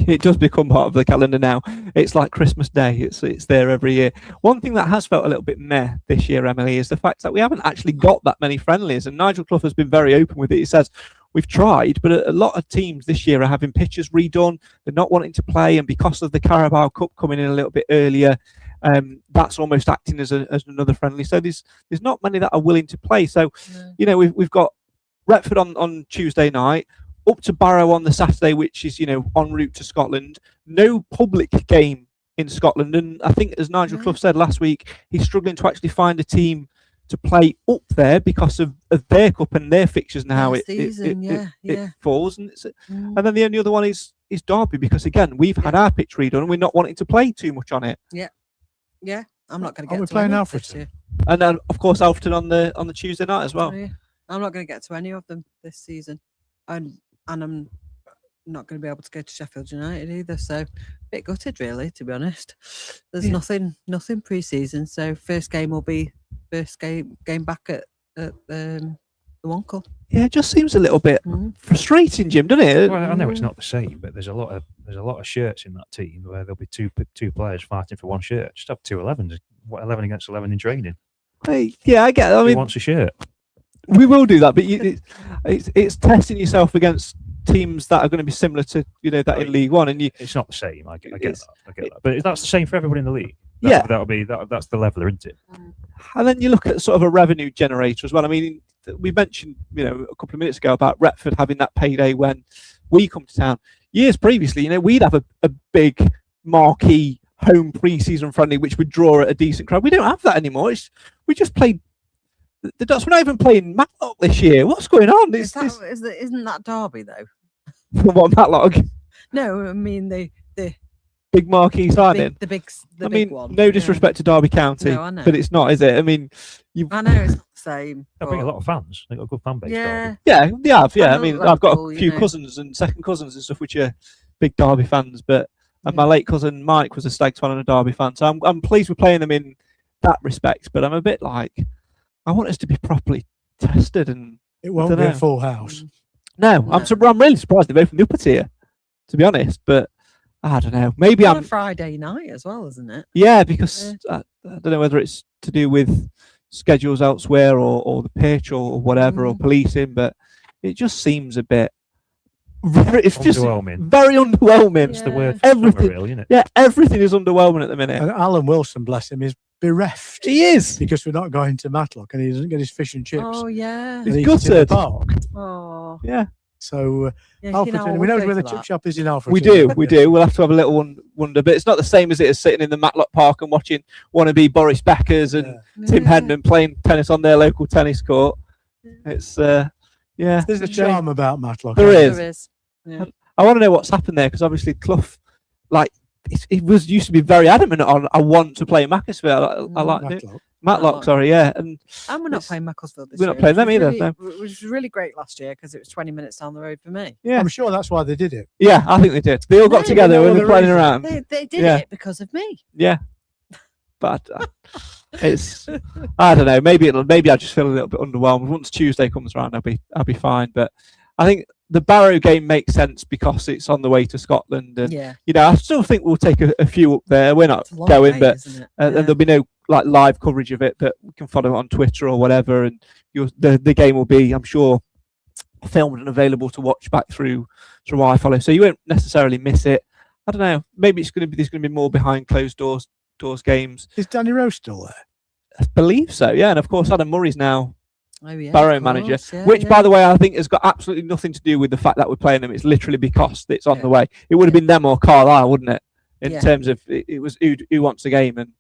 It does become part of the calendar now. It's like Christmas Day. It's there every year. One thing that has felt a little bit meh this year, Emily, is the fact that we haven't actually got that many friendlies. And Nigel Clough has been very open with it. He says, we've tried, but a lot of teams this year are having pitches redone. They're not wanting to play. And because of the Carabao Cup coming in a little bit earlier, that's almost acting as another friendly. So there's not many that are willing to play. So, you know, we've got Retford on Tuesday night, up to Barrow on the Saturday, which is, you know, en route to Scotland. No public game in Scotland. And I think, as Nigel Clough said last week, he's struggling to actually find a team to play up there because of their cup and their fixtures and how it falls. And and then the only other one is Derby, because again, we've had our pitch redone and we're not wanting to play too much on it. Yeah, I'm not going to get. Are we to playing any Alfreton? And then, of course, Alfreton on the Tuesday night as well. Oh, yeah. I'm not going to get to any of them this season, and I'm not going to be able to go to Sheffield United either. So, a bit gutted, really, to be honest. There's nothing pre-season. So, first game will be game back at the Wonkle. Yeah, it just seems a little bit frustrating, Jim, doesn't it? Well, I know it's not the same, but there's a lot of shirts in that team where there'll be two players fighting for one shirt. Just have 2 11s. 11 against 11 in training. Hey, yeah, I get it. I mean, who wants a shirt? We will do that, but it's testing yourself against teams that are going to be similar to, you know, that in League One, and it's not the same. I get that. But that's the same for everybody in the league. That's the leveler, isn't it? And then you look at sort of a revenue generator as well. I mean, we mentioned, you know, a couple of minutes ago about Retford having that payday when we come to town. Years previously, you know, we'd have a big marquee home pre-season friendly which would draw a decent crowd. We don't have that anymore. We just played the Ducks. We're not even playing Matlock this year. What's going on? Isn't that Derby though? What, Matlock? No, I mean the big marquee signing. The big one. No disrespect to Derby County, no, I know. but it's not, is it? I mean, I know it's not the same. They bring a lot of fans. They've got a good fan base. Yeah, yeah, they have. Yeah, I mean, local, I've got a few cousins and second cousins and stuff which are big Derby fans, but my late cousin Mike was a Stags fan and a Derby fan, so I'm pleased with playing them in that respect. But I'm a bit like, I want us to be properly tested, and it won't be a full house. No, I'm really surprised they're both in the upper tier, to be honest. But I don't know. Maybe on a Friday night as well, isn't it? Yeah, because I don't know whether it's to do with schedules elsewhere or the pitch or whatever or policing, but it just seems a bit. It's just very underwhelming. It's the word. Everything, real, isn't it? Yeah, everything is underwhelming at the minute. And Alan Wilson, bless him, is bereft. He is, because we're not going to Matlock, and he doesn't get his fish and chips. Oh yeah, he's gutted. Oh yeah. So Alfreton, we know where the chip shop is in Alfreton. We do. We'll have to have a little wonder, but it's not the same as it is sitting in the Matlock Park and watching wannabe Boris Beckers and Tim Henman playing tennis on their local tennis court. It's There's a charm about Matlock. There is. Yeah. I want to know what's happened there, because obviously Clough, like, it used to be very adamant on, I want to play Macclesfield. I like it. Matlock, sorry, yeah. And we're not playing Macclesfield this year. We're not playing them either. Really, it was really great last year because it was 20 minutes down the road for me. Yeah, I'm sure that's why they did it. Yeah, I think they did. They all got together when they were playing around. They did it because of me. Yeah, but it's, I don't know. Maybe I just feel a little bit underwhelmed. Once Tuesday comes around, I'll be fine. But I think the Barrow game makes sense because it's on the way to Scotland, and you know, I still think we'll take a few up there. We're not going, but and there'll be no like live coverage of it, but we can follow it on Twitter or whatever, and the game will be, I'm sure, filmed and available to watch back through iFollow, so you won't necessarily miss it. I don't know. Maybe there's going to be more behind closed doors games. Is Danny Rose still there? I believe so. Yeah, and of course Adam Murray's now Barrow manager, yeah, which, by the way, I think has got absolutely nothing to do with the fact that we're playing them. It's literally because it's on the way. It would have been them or Carlisle, wouldn't it? In terms of it was who wants a game, and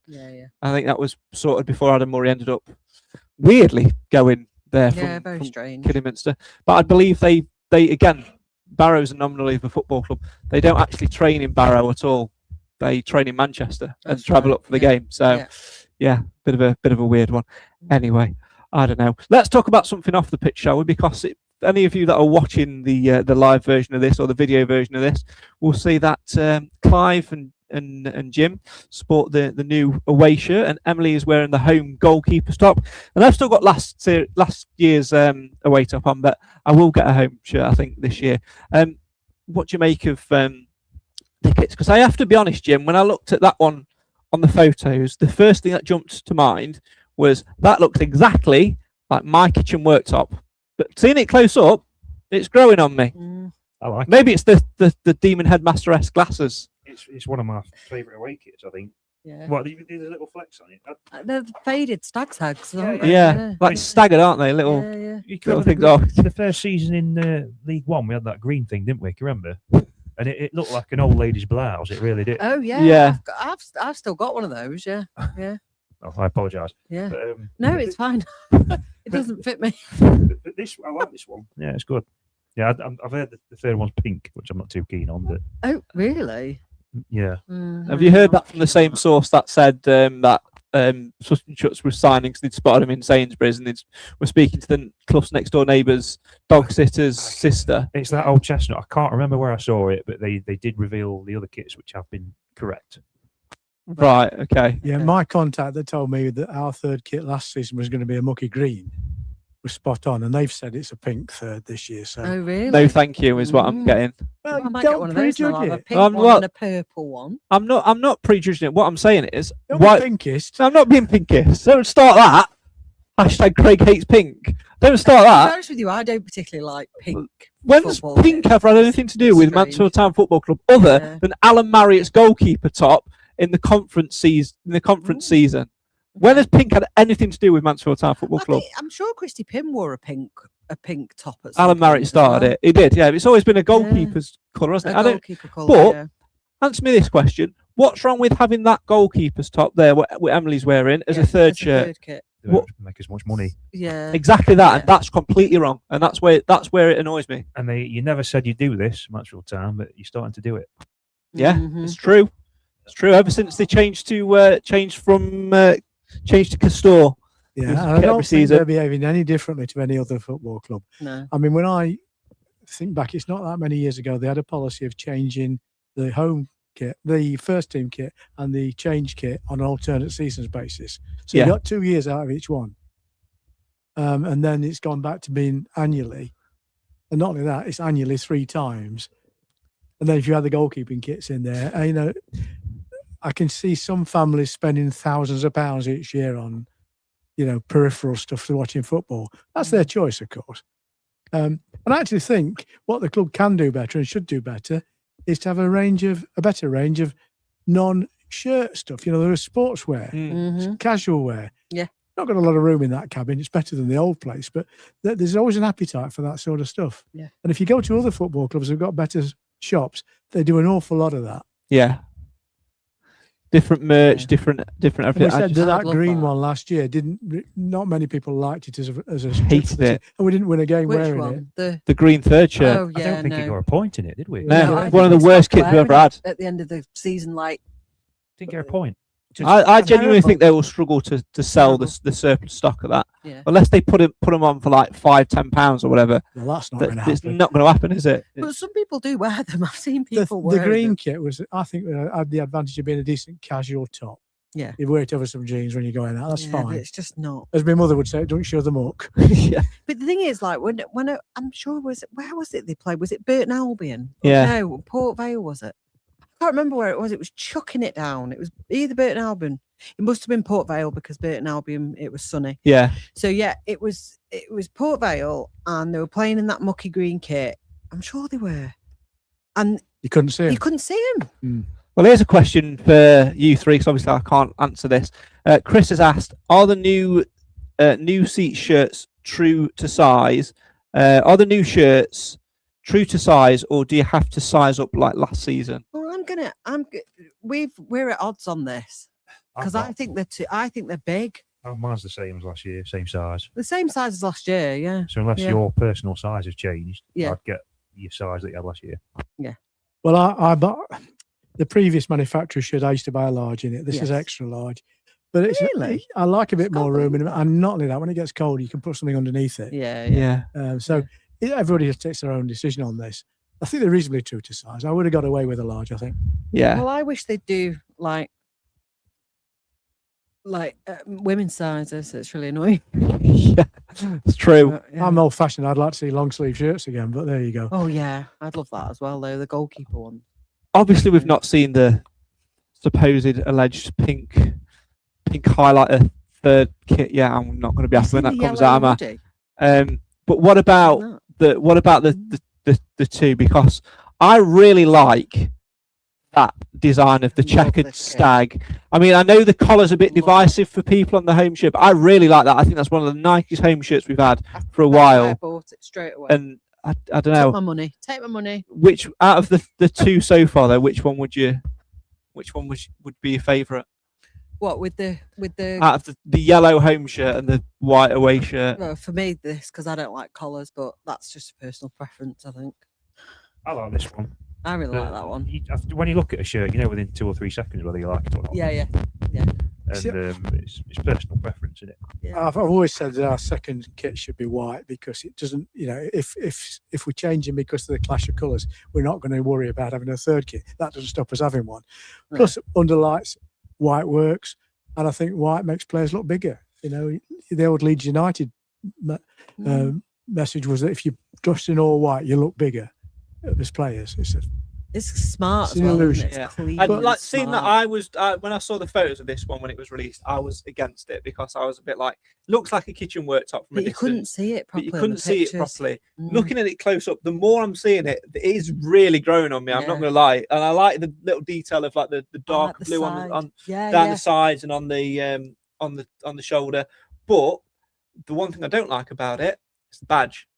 I think that was sorted before Adam Murray ended up weirdly going there from strange. Kidderminster. But I believe they again, Barrow's a nominally of a football club. They don't actually train in Barrow at all. They train in Manchester and travel up for the game. So bit of a weird one. Anyway, I don't know. Let's talk about something off the pitch, shall we? Because any of you that are watching the live version of this or the video version of this will see that Clive and Jim sport the new away shirt, and Emily is wearing the home goalkeeper's top. And I've still got last year's away top on, but I will get a home shirt, I think, this year. what do you make of the kits? Because I have to be honest, Jim, when I looked at that one on the photos, the first thing that jumped to mind was that looked exactly like my kitchen worktop. But seeing it close up, it's growing on me. I like it. Maybe it's the Demon Headmaster-esque glasses. It's one of my favourite away kits, I think. Yeah. What, there's a little flex on it? They're faded stag's heads. aren't Yeah, they? like staggered, aren't they? Little Yeah, yeah. You little remember things. the first season in League One, we had that green thing, didn't we? Can you remember? And it looked like an old lady's blouse. It really did. Oh yeah. Yeah. I've still got one of those. Yeah. Yeah. Oh, I apologise. Yeah. But, No, it's fine. It doesn't fit me. but this, I like this one. Yeah, it's good. Yeah, I've heard the third one's pink, which I'm not too keen on, but Oh, really? yeah. Have you heard that from the same source that said that Sutton Chuts was signing because they'd spotted him in Sainsbury's and they were speaking to the club's next door neighbour's dog sitter's sister? It's that old chestnut. I can't remember where I saw it, but they did reveal the other kits, which have been correct. Right, okay. Yeah, my contact that told me that our third kit last season was going to be a mucky green was spot on, and they've said it's a pink third this year. So Oh, really? No, thank you is what I'm getting. Well, I might get one of those. I'll have a pink one well, and a purple one. I'm not prejudging it. What I'm saying is, Don't why, be pinkist. I'm not being pinkist. Don't start that. Hashtag Craig hates pink. Don't start To be that. honest with you, I don't particularly like pink. When's football pink kits. ever had anything to do with Strange. Mansfield Town Football Club other Yeah. than Alan Marriott's goalkeeper top in the conference season? Season. When has pink had anything to do with Mansfield Town Football Club? I'm sure Christy Pym wore a pink top at some Alan point Marriott as started well. it. He did, yeah. It's always been a goalkeeper's colour, hasn't it? A I don't. goalkeeper colour, but- yeah. Answer me this question: what's wrong with having that goalkeeper's top there, what Emily's wearing, as Yeah, a third as shirt? third kit. They What- don't make as much money. Yeah. Exactly that, and Yeah. that's completely wrong, and that's where it annoys me. And you never said you do this, Mansfield Town, but you're starting to do it. Yeah, Mhm. it's true. It's true. Ever since they changed to Castor. Yeah, It's and I every don't think season. they're behaving any differently to any other football club. No. I mean, when I think back, it's not that many years ago, they had a policy of changing the home kit, the first team kit, and the change kit on an alternate seasons basis. So Yeah. you got 2 years out of each one. And then it's gone back to being annually. And not only that, it's annually 3 times. And then if you had the goalkeeping kits in there, I can see some families spending thousands of pounds each year on, peripheral stuff for watching football. That's their choice, of course. And I actually think what the club can do better and should do better is to have a better range of non-shirt stuff. There is sportswear, Mhm. casual wear. Yeah. Not got a lot of room in that cabin. It's better than the old place, but there's always an appetite for that sort of stuff. Yeah. And if you go to other football clubs who've got better shops, they do an awful lot of that. Yeah. Different merch, Yeah. different And everything. we I said just that love green that. one last year not many people liked it as a Hated it. and we didn't win a game Which wearing one? it. the green third shirt. Oh I yeah, don't think no. he got a point in it, did we? No, I one of think the we worst stopped kits we've ever wearing had. it at the end of the season. Like, Didn't get a point. I genuinely terrible. think they will struggle to sell the surplus stock of that yeah. unless they put them on for like £5-10 or whatever. Well, that's not going to It's happen. not going to happen, is it? But some people do wear them. I've seen The people wear green them. kit was, I think, had the advantage of being a decent casual top. Yeah. You wear it over some jeans when you're going out. That's Yeah, but fine. it's just not. As my mother would say, don't show them up. Yeah. But the thing is, like, when I'm sure where was it they played? Was it Burton Albion? Yeah. No, Port Vale was it? I can't remember where it was. It was chucking it down. It was either Burton Albion. It must have been Port Vale because Burton Albion, it was sunny. Yeah. So yeah, it was Port Vale, and they were playing in that mucky green kit. I'm sure they were, and You couldn't see you them. couldn't see them. Well, here's a question for you three, because obviously I can't answer this. Chris has asked, are the new seat shirts true to size? Are the new shirts true to size, or do you have to size up like last season? Well, we're at odds on this because I think they're big. Mine's the same as last year, same size. The same size as last year, yeah. So unless Yeah. your personal size has changed, Yeah. I'd get your size that you had last year. Well, I bought the previous manufacturer shirt. I used to buy a large in it. This is Yes. extra large. But Really? I like a bit It's more got room in it. that. And not only that, when it gets cold, you can put something underneath it. Yeah. Everybody just takes their own decision on this. I think they're reasonably true to size. I would have got away with a large, I think. Yeah. Well, I wish they'd do like women's sizes. It's really annoying. Yeah. It's true. Yeah. I'm old-fashioned. I'd like to see long sleeve shirts again, but there you go. Oh yeah, I'd love that as well though. The goalkeeper one. Obviously, we've not seen the supposed alleged pink highlighter third kit yet. I'm not going to be happy when that comes out, am I? But what about the two? Because I really like that design of the checkered stag. I mean, I know the collar's a bit divisive for people on the home shirt, but I really like that. I think that's one of the nicest home shirts we've had for a while. I bought it straight away. And I don't know. Take my money. Which out of the two so far though, which one would be your favourite? What with the Out of the yellow home shirt and the white away shirt? well, for me this because I don't like collars, but that's just a personal preference. I think I like this one. I really like that one. When you look at a shirt, you know within 2 or 3 seconds whether you like it or not. Yeah. And it's personal preference, isn't it? Yeah. I've always said that our second kit should be white because it doesn't, if we change them because of the clash of colours, we're not going to worry about having a third kit. That doesn't stop us having one. Right. Plus, under lights, white works, and I think white makes players look bigger. The old Leeds United message was that if you're dressed in all white, you look bigger as players. It's smart It's as an well. illusion. Isn't it? It's clean I'd and like seeing that. smart. When I saw the photos of this one when it was released, I was against it because I was a bit like, looks like a kitchen worktop from a But you couldn't distance. see it But properly. you in couldn't the see it pictures. properly. Mm. Looking at it close up, the more I'm seeing it, it is really growing on me. I'm not Yeah. going to lie, and I like the little detail of like the I dark like the blue side. on yeah, down yeah. the sides and on the shoulder. But the one thing I don't like about it is the badge.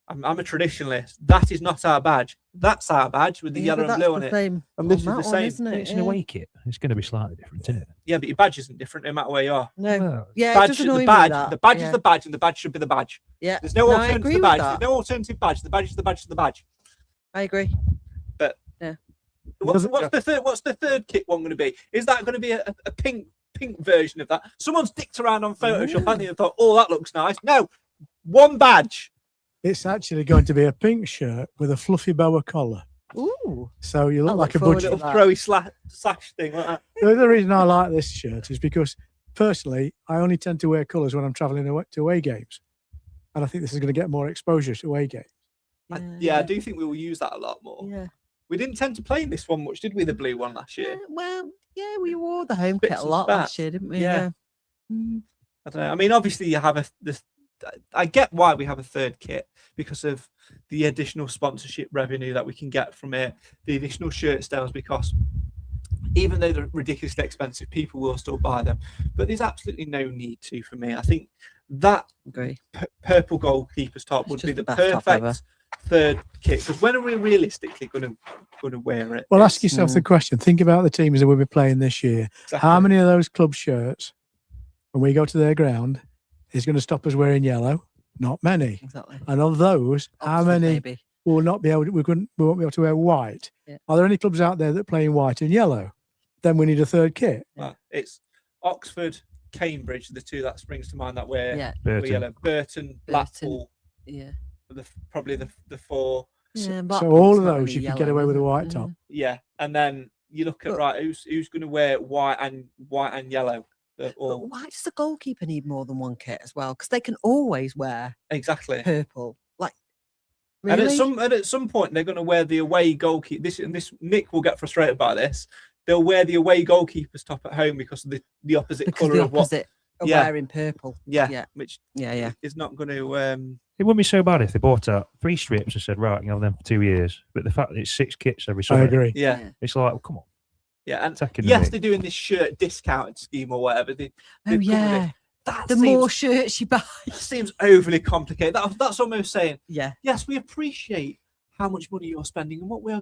I'm a traditionalist. That is not our badge. That's our badge with the Yeah, yellow but and blue that's on the it. same And this on is the that one, same. isn't it? It's an away kit. It's going to be slightly different, isn't it? Yeah, but your badge isn't different no matter where you are. No, Well, yeah, it Badge, does the annoy me badge, that. the badge yeah. is the badge, and the badge should be the badge. Yeah, There's no I alternative agree to the with badge. that. There's no alternative badge. The badge is the badge is the badge. I agree. What's the third kit one going to be? Is that going to be a pink version of that? Someone's dicked around on Photoshop and they thought, oh, that looks nice. No, one badge. It's actually going to be a pink shirt with a fluffy boa collar. Ooh, So you look I like look a forward budget. to Little that. throwy sash thing like that. The reason I like this shirt is because personally, I only tend to wear colours when I'm travelling to away games. And I think this is going to get more exposure to away games. I do think we will use that a lot more. Yeah. We didn't tend to play in this one much, did we? The blue one last year. Well, yeah, we wore the home Bits kit a and lot last spats. year, didn't we? Yeah. Mm. I don't know. I mean, obviously, you have I get why we have a third kit because of the additional sponsorship revenue that we can get from it, the additional shirt sales, because even though they're ridiculously expensive, people will still buy them. But there's absolutely no need to for me. I think that Agree. purple goalkeeper's top It's would just be the the best top ever. perfect third kit. Because when are we realistically going to wear it? Well, ask yourself the question. Think about the teams that we'll be playing this year. Exactly. How many of those club shirts, when we go to their ground, is going to stop us wearing yellow? Not many. Exactly. And of those, how Oxford, many maybe. will not be able? We won't be able to wear white. Yeah. Are there any clubs out there that play in white and yellow? Then we need a third kit. Well, it's Oxford, Cambridge, the two that springs to mind that wear Yeah. wear yellow. Burton, Blackpool, Yeah. probably the four. Yeah. So all of those you could get away with a white top. Yeah, and then you look at But- who's going to wear white and yellow. But Or why does the goalkeeper need more than one kit as well? Because they can always wear exactly. purple. Like, really? And at some point they're going to wear the away goalkeeper. This Nick will get frustrated by this. They'll wear the away goalkeeper's top at home because of the opposite because colour the of what. opposite are Yeah. wearing purple. Yeah, Yeah. which Yeah. is not going to. It wouldn't be so bad if they bought out 3 strips and said, right, you have them for 2 years. But the fact that it's 6 kits every I summer, agree. Yeah, it's like, well, come on. yeah, and Taking the yes, mick. they're doing this shirt discounted scheme or whatever. They Oh come with it. yeah. That The seems, more shirts you buy. that seems overly complicated. That's almost saying, Yeah. yes, we appreciate how much money you're spending, and what we are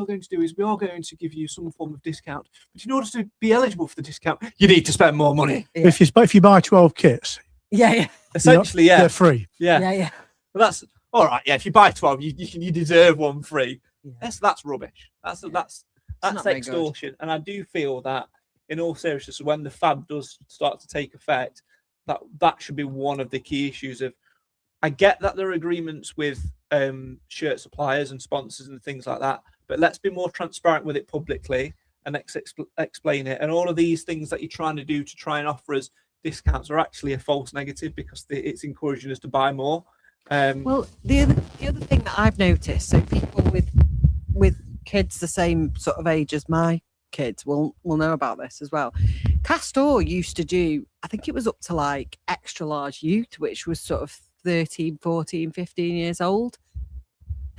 going to do is we are going to give you some form of discount. But in order to be eligible for the discount, you need to spend more money. Yeah. If you buy 12 kits, Yeah. Essentially, they're yeah, free. yeah. Yeah. But that's all right. Yeah, if you buy 12, you deserve one free. Yeah. That's rubbish. That's not very good. extortion. And I do feel that, in all seriousness, when the fab does start to take effect, that should be one of the key issues. Of I get that there are agreements with shirt suppliers and sponsors and things like that, but let's be more transparent with it publicly and explain it. And all of these things that you're trying to do to try and offer us discounts are actually a false negative because it's encouraging us to buy more. Well, the other thing that I've noticed, so people with kids the same sort of age as my kids will know about this as well. Castor used to do, I think it was up to like extra large youth, which was sort of 13, 14, 15 years old.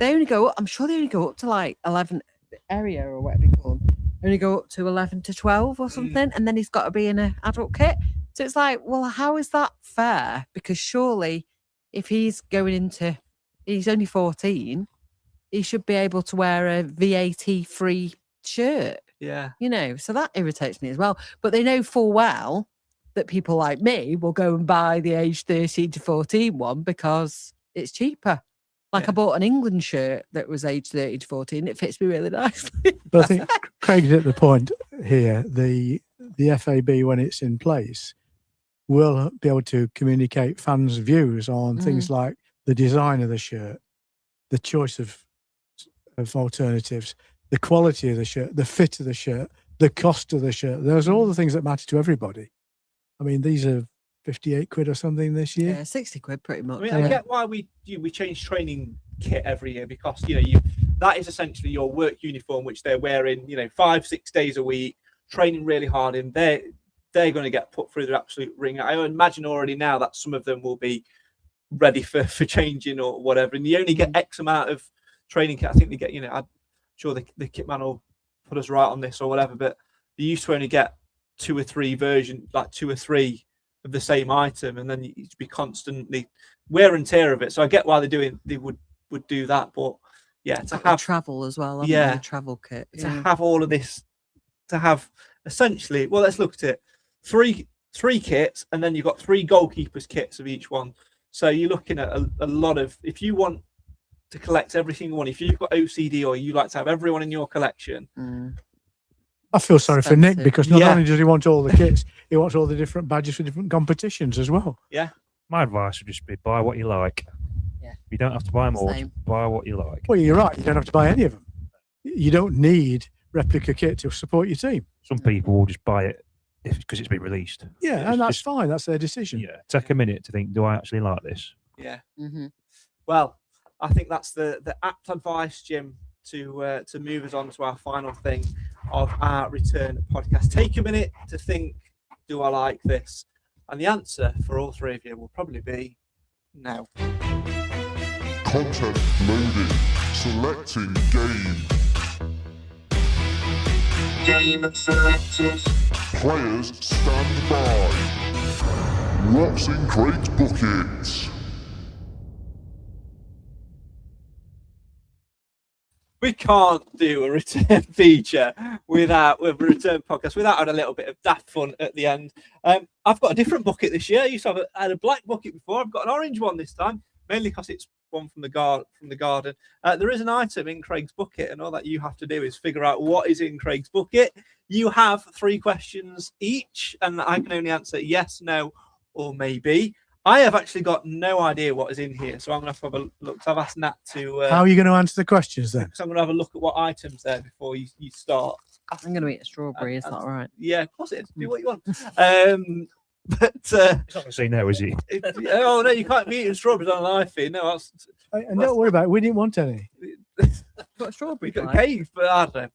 I'm sure they only go up to like 11 area or whatever you call them. Only go up to 11 to 12 or something. And then he's got to be in an adult kit. So it's like, well, how is that fair? Because surely if he's only 14, he should be able to wear a VAT free shirt. Yeah. So that irritates me as well. But they know full well that people like me will go and buy the age 13 to 14 one because it's cheaper. Like I bought an England shirt that was age 13 to 14. It fits me really nicely. But I think Craig's at the point here. The FAB, when it's in place, will be able to communicate fans' views on things like the design of the shirt, the choice of alternatives, the quality of the shirt, the fit of the shirt, the cost of the shirt. Those are all the things that matter to everybody. I mean, these are 58 quid or something this year. Yeah, 60 quid pretty much. I mean, I get why we change training kit every year because that is essentially your work uniform, which they're wearing 5-6 days a week, training really hard in. They're going to get put through the absolute ringer. I imagine already now that some of them will be ready for changing or whatever, and you only get X amount of training kit. I think they get I'm sure the kit man will put us right on this or whatever, but they used to only get 2 or 3 versions, like 2 or 3 of the same item, and then you'd be constantly wear and tear of it. So I get why they would do that, but to have travel as well, travel kit to have all of this, to have essentially, well, let's look at it, three kits, and then you've got 3 goalkeepers kits of each one. So you're looking at a lot of, if you want to collect every single one, if you've got OCD or you like to have everyone in your collection. I feel sorry for Nick because not only does he want all the kits, he wants all the different badges for different competitions as well. Yeah. My advice would just be buy what you like. Yeah. You don't have to buy more. Just buy what you like. Well, you're right. You don't have to buy any of them. You don't need replica kit to support your team. Some people will just buy it because it's been released. Yeah, and that's fine. That's their decision. Yeah. Take a minute to think, do I actually like this? Yeah. Mm-hmm. Well, I think that's the apt advice, Jim, to move us on to our final thing of our return podcast. Take a minute to think, do I like this? And the answer for all 3 of you will probably be no. Content loading. Selecting game. Game selected. Players stand by. What's in Craig's bucket? We can't do a return feature without a return podcast without having a little bit of daft fun at the end. I've got a different bucket this year. I used to had a black bucket before. I've got an orange one this time, mainly because it's one from the garden. There is an item in Craig's bucket, and all that you have to do is figure out what is in Craig's bucket. You have 3 questions each, and I can only answer yes, no, or maybe. I have actually got no idea what is in here, so I'm going to have a look. So I've asked Nat to... How are you going to answer the questions then? So I'm going to have a look at what items there before you start. I'm going to eat a strawberry, is that all right? Yeah, of course it is. Do what you want. But It's not going to say no, is he? oh, no, you can't be eating strawberries on an live feed. No, And don't worry about it. We didn't want any. Got a strawberry. We got a cave, but I don't know.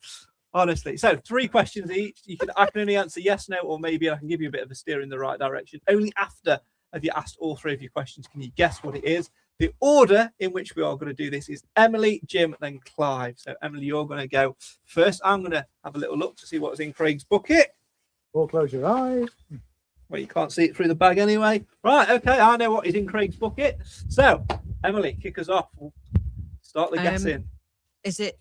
Honestly. So 3 questions each. I can only answer yes, no, or maybe. I can give you a bit of a steer in the right direction. Only after have you asked all 3 of your questions can you guess what it is. The order in which we are going to do this is Emily, Jim, then Clive. So Emily, you're going to go first. I'm going to have a little look to see what's in Craig's bucket. Or close your eyes. Well, you can't see it through the bag anyway. Right, okay, I know what is in Craig's bucket. So, Emily, kick us off. We'll start the guessing. Is it...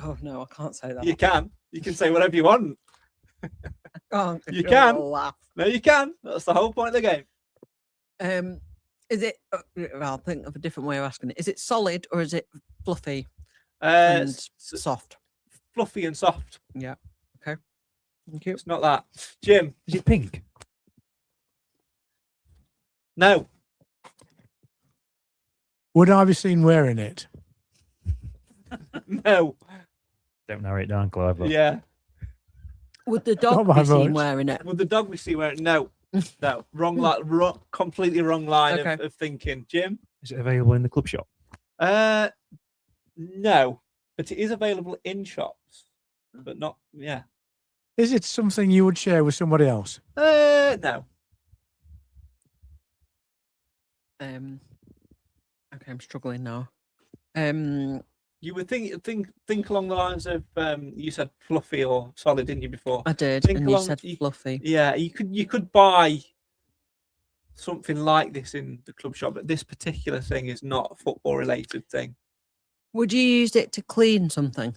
Oh, no, I can't say that. You can. You can say whatever you want. You can. Laugh. No, you can. That's the whole point of the game. Is it... Well, I'll think of a different way of asking it. Is it solid or is it fluffy And and soft? fluffy and soft. Yeah. Okay. Thank you. It's not that. Jim. Is it pink? No. Would I be seen wearing it? No. Don't narrow it down, Clive. Yeah. Would the dog Not by be seen much. wearing it? Would the dog we see wearing? No. No, completely wrong line Okay. of thinking. Jim? Is it available in the club shop? No, but it is available in shops, but not. Yeah. Is it something you would share with somebody else? No. Okay, I'm struggling now. You would think along the lines of you said fluffy or solid, didn't you before? I did, Think and you along- said fluffy. Yeah, you could buy something like this in the club shop, but this particular thing is not a football related thing. Would you use it to clean something?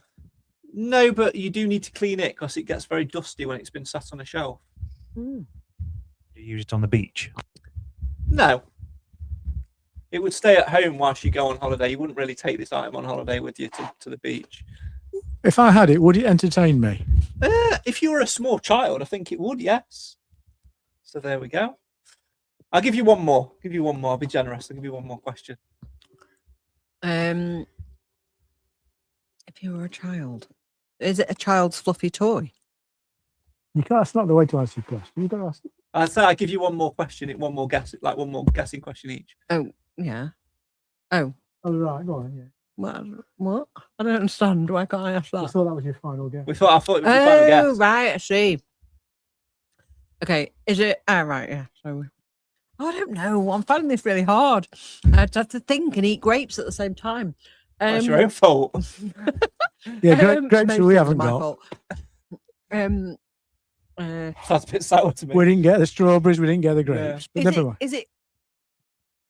No, but you do need to clean it because it gets very dusty when it's been sat on a shelf. Mm. Do you use it on the beach? No. It would stay at home whilst you go on holiday. You wouldn't really take this item on holiday with you to the beach. If I had it, would it entertain me? If you were a small child, I think it would, yes. So there we go. I'll give you one more. I'll be generous. I'll give you one more question. If you were a child, is it a child's fluffy toy? You can't. That's not the way to answer your question. You've got to ask. I'd say I'll give you one more question. One more guess. Like one more guessing question each. Yeah. Oh, Oh, right. Go on. Yeah. what? I don't understand. Why can't I ask I that? thought that was your final guess. I thought it was your final guess. Right. I see. Okay. Is it? Right. Yeah. So, I don't know. I'm finding this really hard. I'd have to think and eat grapes at the same time. That's your own fault. Yeah, it's grapes mostly we haven't my got. fault. That's a bit sour to me. We didn't get the strawberries. We didn't get the grapes. But never mind. Is it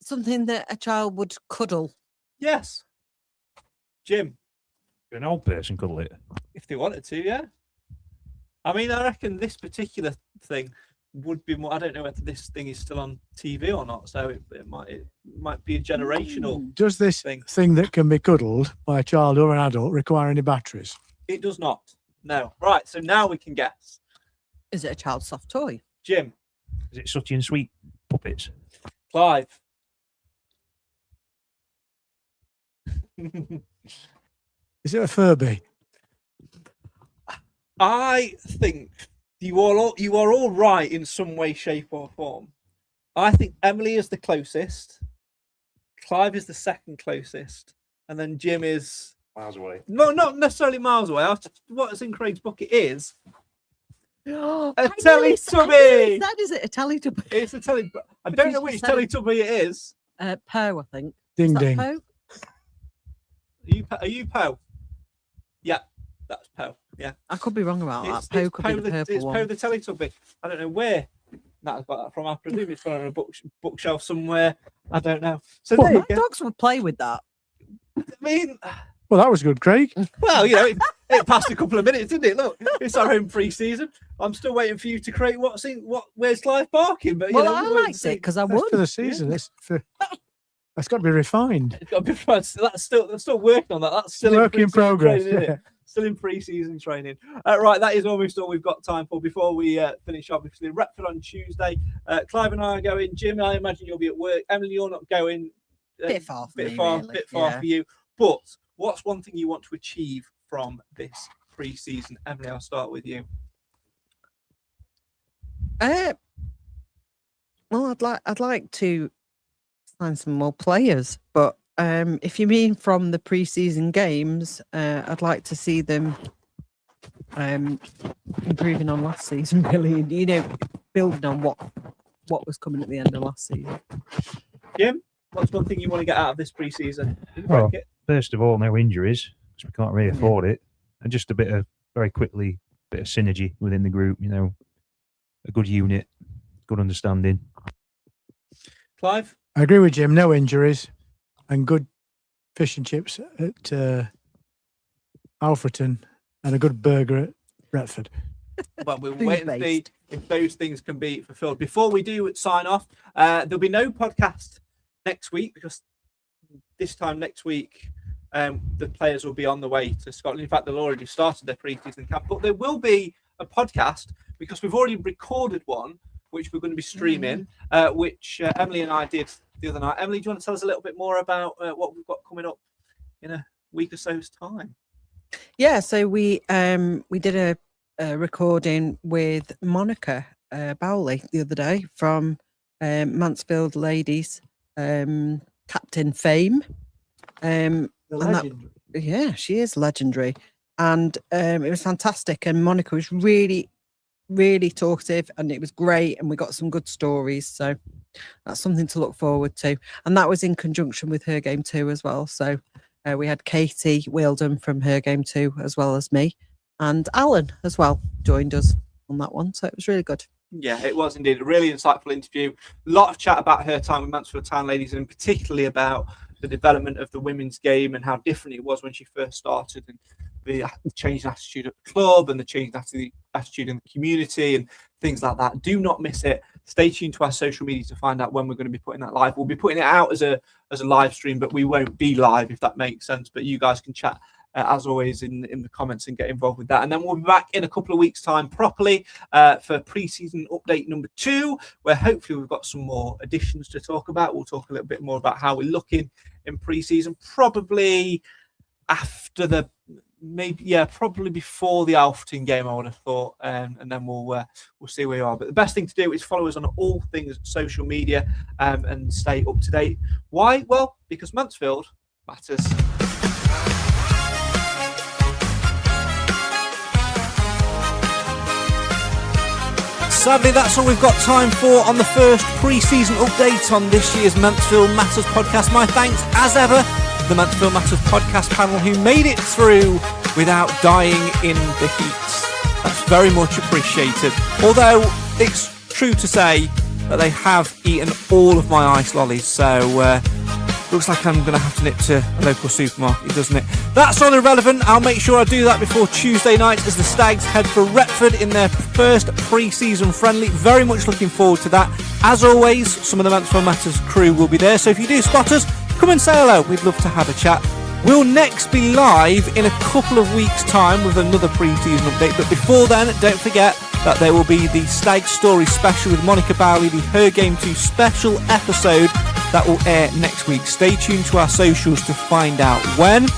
something that a child would cuddle? Yes. Jim, An old person cuddle it. if they wanted to, yeah. I mean, I reckon this particular thing would be more. I don't know whether this thing is still on TV or not, so it might be a generational. Does this thing that can be cuddled by a child or an adult require any batteries? It does not. No. Right. So now we can guess. Is it a child's soft toy? Jim, Is it Sooty and Sweet puppets? Clive. Is it a Furby? I think you are all right in some way, shape, or form. I think Emily is the closest. Clive is the second closest, and then Jim is Miles away. no, not necessarily miles away. What's in Craig's bucket is a I Teletubby. That is it, a Teletubby. It's a Teletubby. I don't know Because which you said- Teletubby it is. Poe, I think. Ding Is that ding. Poe? Are you Poe? Yeah, that's Poe. Yeah. I could be wrong about that. Poe could be the purple it's one. Poe the Teletubby. I don't know where that got that from. I presume it's on a bookshelf somewhere. I don't know. So Well, there you my go. dogs would play with that. I mean, Well, that was good, Craig. well, it passed a couple of minutes, didn't it? Look, it's our own pre-season. I'm still waiting for you to create where's Clive barking? But Well, we'll I wait and liked see. it because I That's won. for the season. That's got to be refined. It's got to be fun. That's still working on that. That's still Work in pre-season progress. training, isn't Yeah. it? Still in pre-season training. Right, that is almost all we've got time for before we finish, obviously. Retford on Tuesday. Clive and I are going. Jim, I imagine you'll be at work. Emily, you're not going. Bit far for me, Bit far really. for you. But what's one thing you want to achieve from this pre-season? Emily, I'll start with you. Well, I'd like to sign some more players, but if you mean from the pre-season games, I'd like to see them improving on last season. Really, building on what was coming at the end of last season. Jim, what's one thing you want to get out of this pre-season? Well, first of all, no injuries, because we can't really afford it, and just a bit of synergy within the group. A good unit, good understanding. Clive? I agree with Jim. No injuries and good fish and chips at Alfreton and a good burger at Retford. But we'll wait and see if those things can be fulfilled. Before we do sign off, there'll be no podcast next week because this time next week the players will be on the way to Scotland. In fact, they've already started their pre-season camp. But there will be a podcast because we've already recorded one, which we're going to be streaming, which Emily and I did the other night. Emily, do you want to tell us a little bit more about what we've got coming up in a week or so's time? Yeah, so we did a recording with Monica Bowley the other day from Mansfield Ladies Captain Fame. Yeah, she is legendary. And it was fantastic. And Monica was really, really talkative, and it was great. And we got some good stories. So that's something to look forward to. And that was in conjunction with Her Game 2 as well. So we had Katie Wheeldon from Her Game 2 as well as me. And Alan as well joined us on that one. So it was really good. Yeah, it was indeed a really insightful interview. A lot of chat about her time with Mansfield Town Ladies, and particularly about the development of the women's game and how different it was when she first started, and the changed attitude at the club and the changed attitude in the community and things like that. Do not miss it. Stay tuned to our social media to find out when we're going to be putting that live. We'll be putting it out as a live stream, but we won't be live, if that makes sense. But you guys can chat as always in the comments and get involved with that. And then we'll be back in a couple of weeks' time properly for pre-season update number 2, where hopefully we've got some more additions to talk about. We'll talk a little bit more about how we're looking in pre-season, probably after probably before the Alfreton game, I would have thought, and then we'll see where we are. But the best thing to do is follow us on all things social media and stay up to date. Why? Well, because Mansfield matters. Sadly, that's all we've got time for on the first pre-season update on this year's Mansfield Matters podcast. My thanks, as ever, to the Mansfield Matters podcast panel who made it through without dying in the heat. That's very much appreciated. Although it's true to say that they have eaten all of my ice lollies, so looks like I'm going to have to nip to a local supermarket, doesn't it? That's all irrelevant. I'll make sure I do that before Tuesday night as the Stags head for Retford in their first pre-season friendly. Very much looking forward to that. As always, some of the Mansfield Matters crew will be there, so if you do spot us, come and say hello. We'd love to have a chat. We'll next be live in a couple of weeks' time with another pre-season update, but before then, don't forget that there will be the Stag Story special with Monica Bowley, the Her Game 2 special episode that will air next week. Stay tuned to our socials to find out when.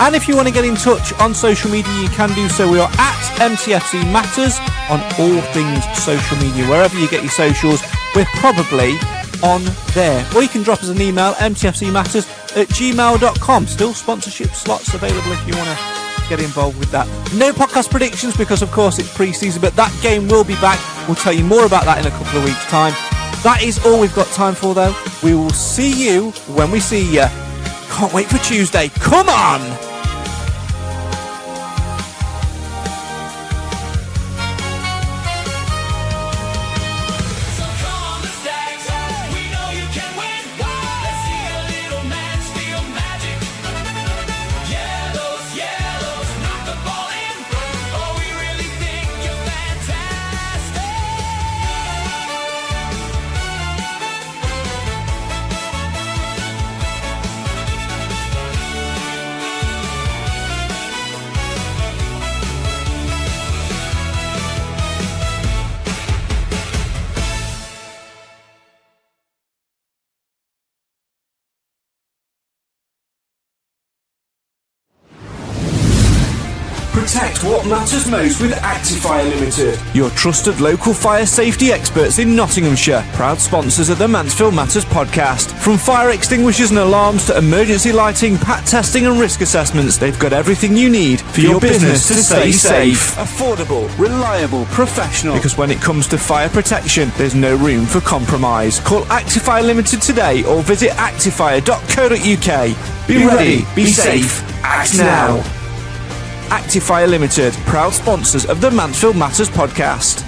And if you want to get in touch on social media, you can do so. We are at MTFC Matters on all things social media. Wherever you get your socials, we're probably on there. Or you can drop us an email, mtfcmatters@gmail.com. Still sponsorship slots available if you want to get involved with that. No podcast predictions because, of course, it's pre-season, but that game will be back. We'll tell you more about that in a couple of weeks' time. That is all we've got time for, though. We will see you when we see you. Can't wait for Tuesday. Come on! Protect what matters most with Actifire Limited, your trusted local fire safety experts in Nottinghamshire. Proud sponsors of the Mansfield Matters podcast. From fire extinguishers and alarms to emergency lighting, pat testing and risk assessments, they've got everything you need for your business to stay safe. Affordable, reliable, professional. Because when it comes to fire protection, there's no room for compromise. Call Actifire Limited today or visit actifire.co.uk. Be ready, be safe, act now. Actifire Limited, proud sponsors of the Mansfield Matters podcast.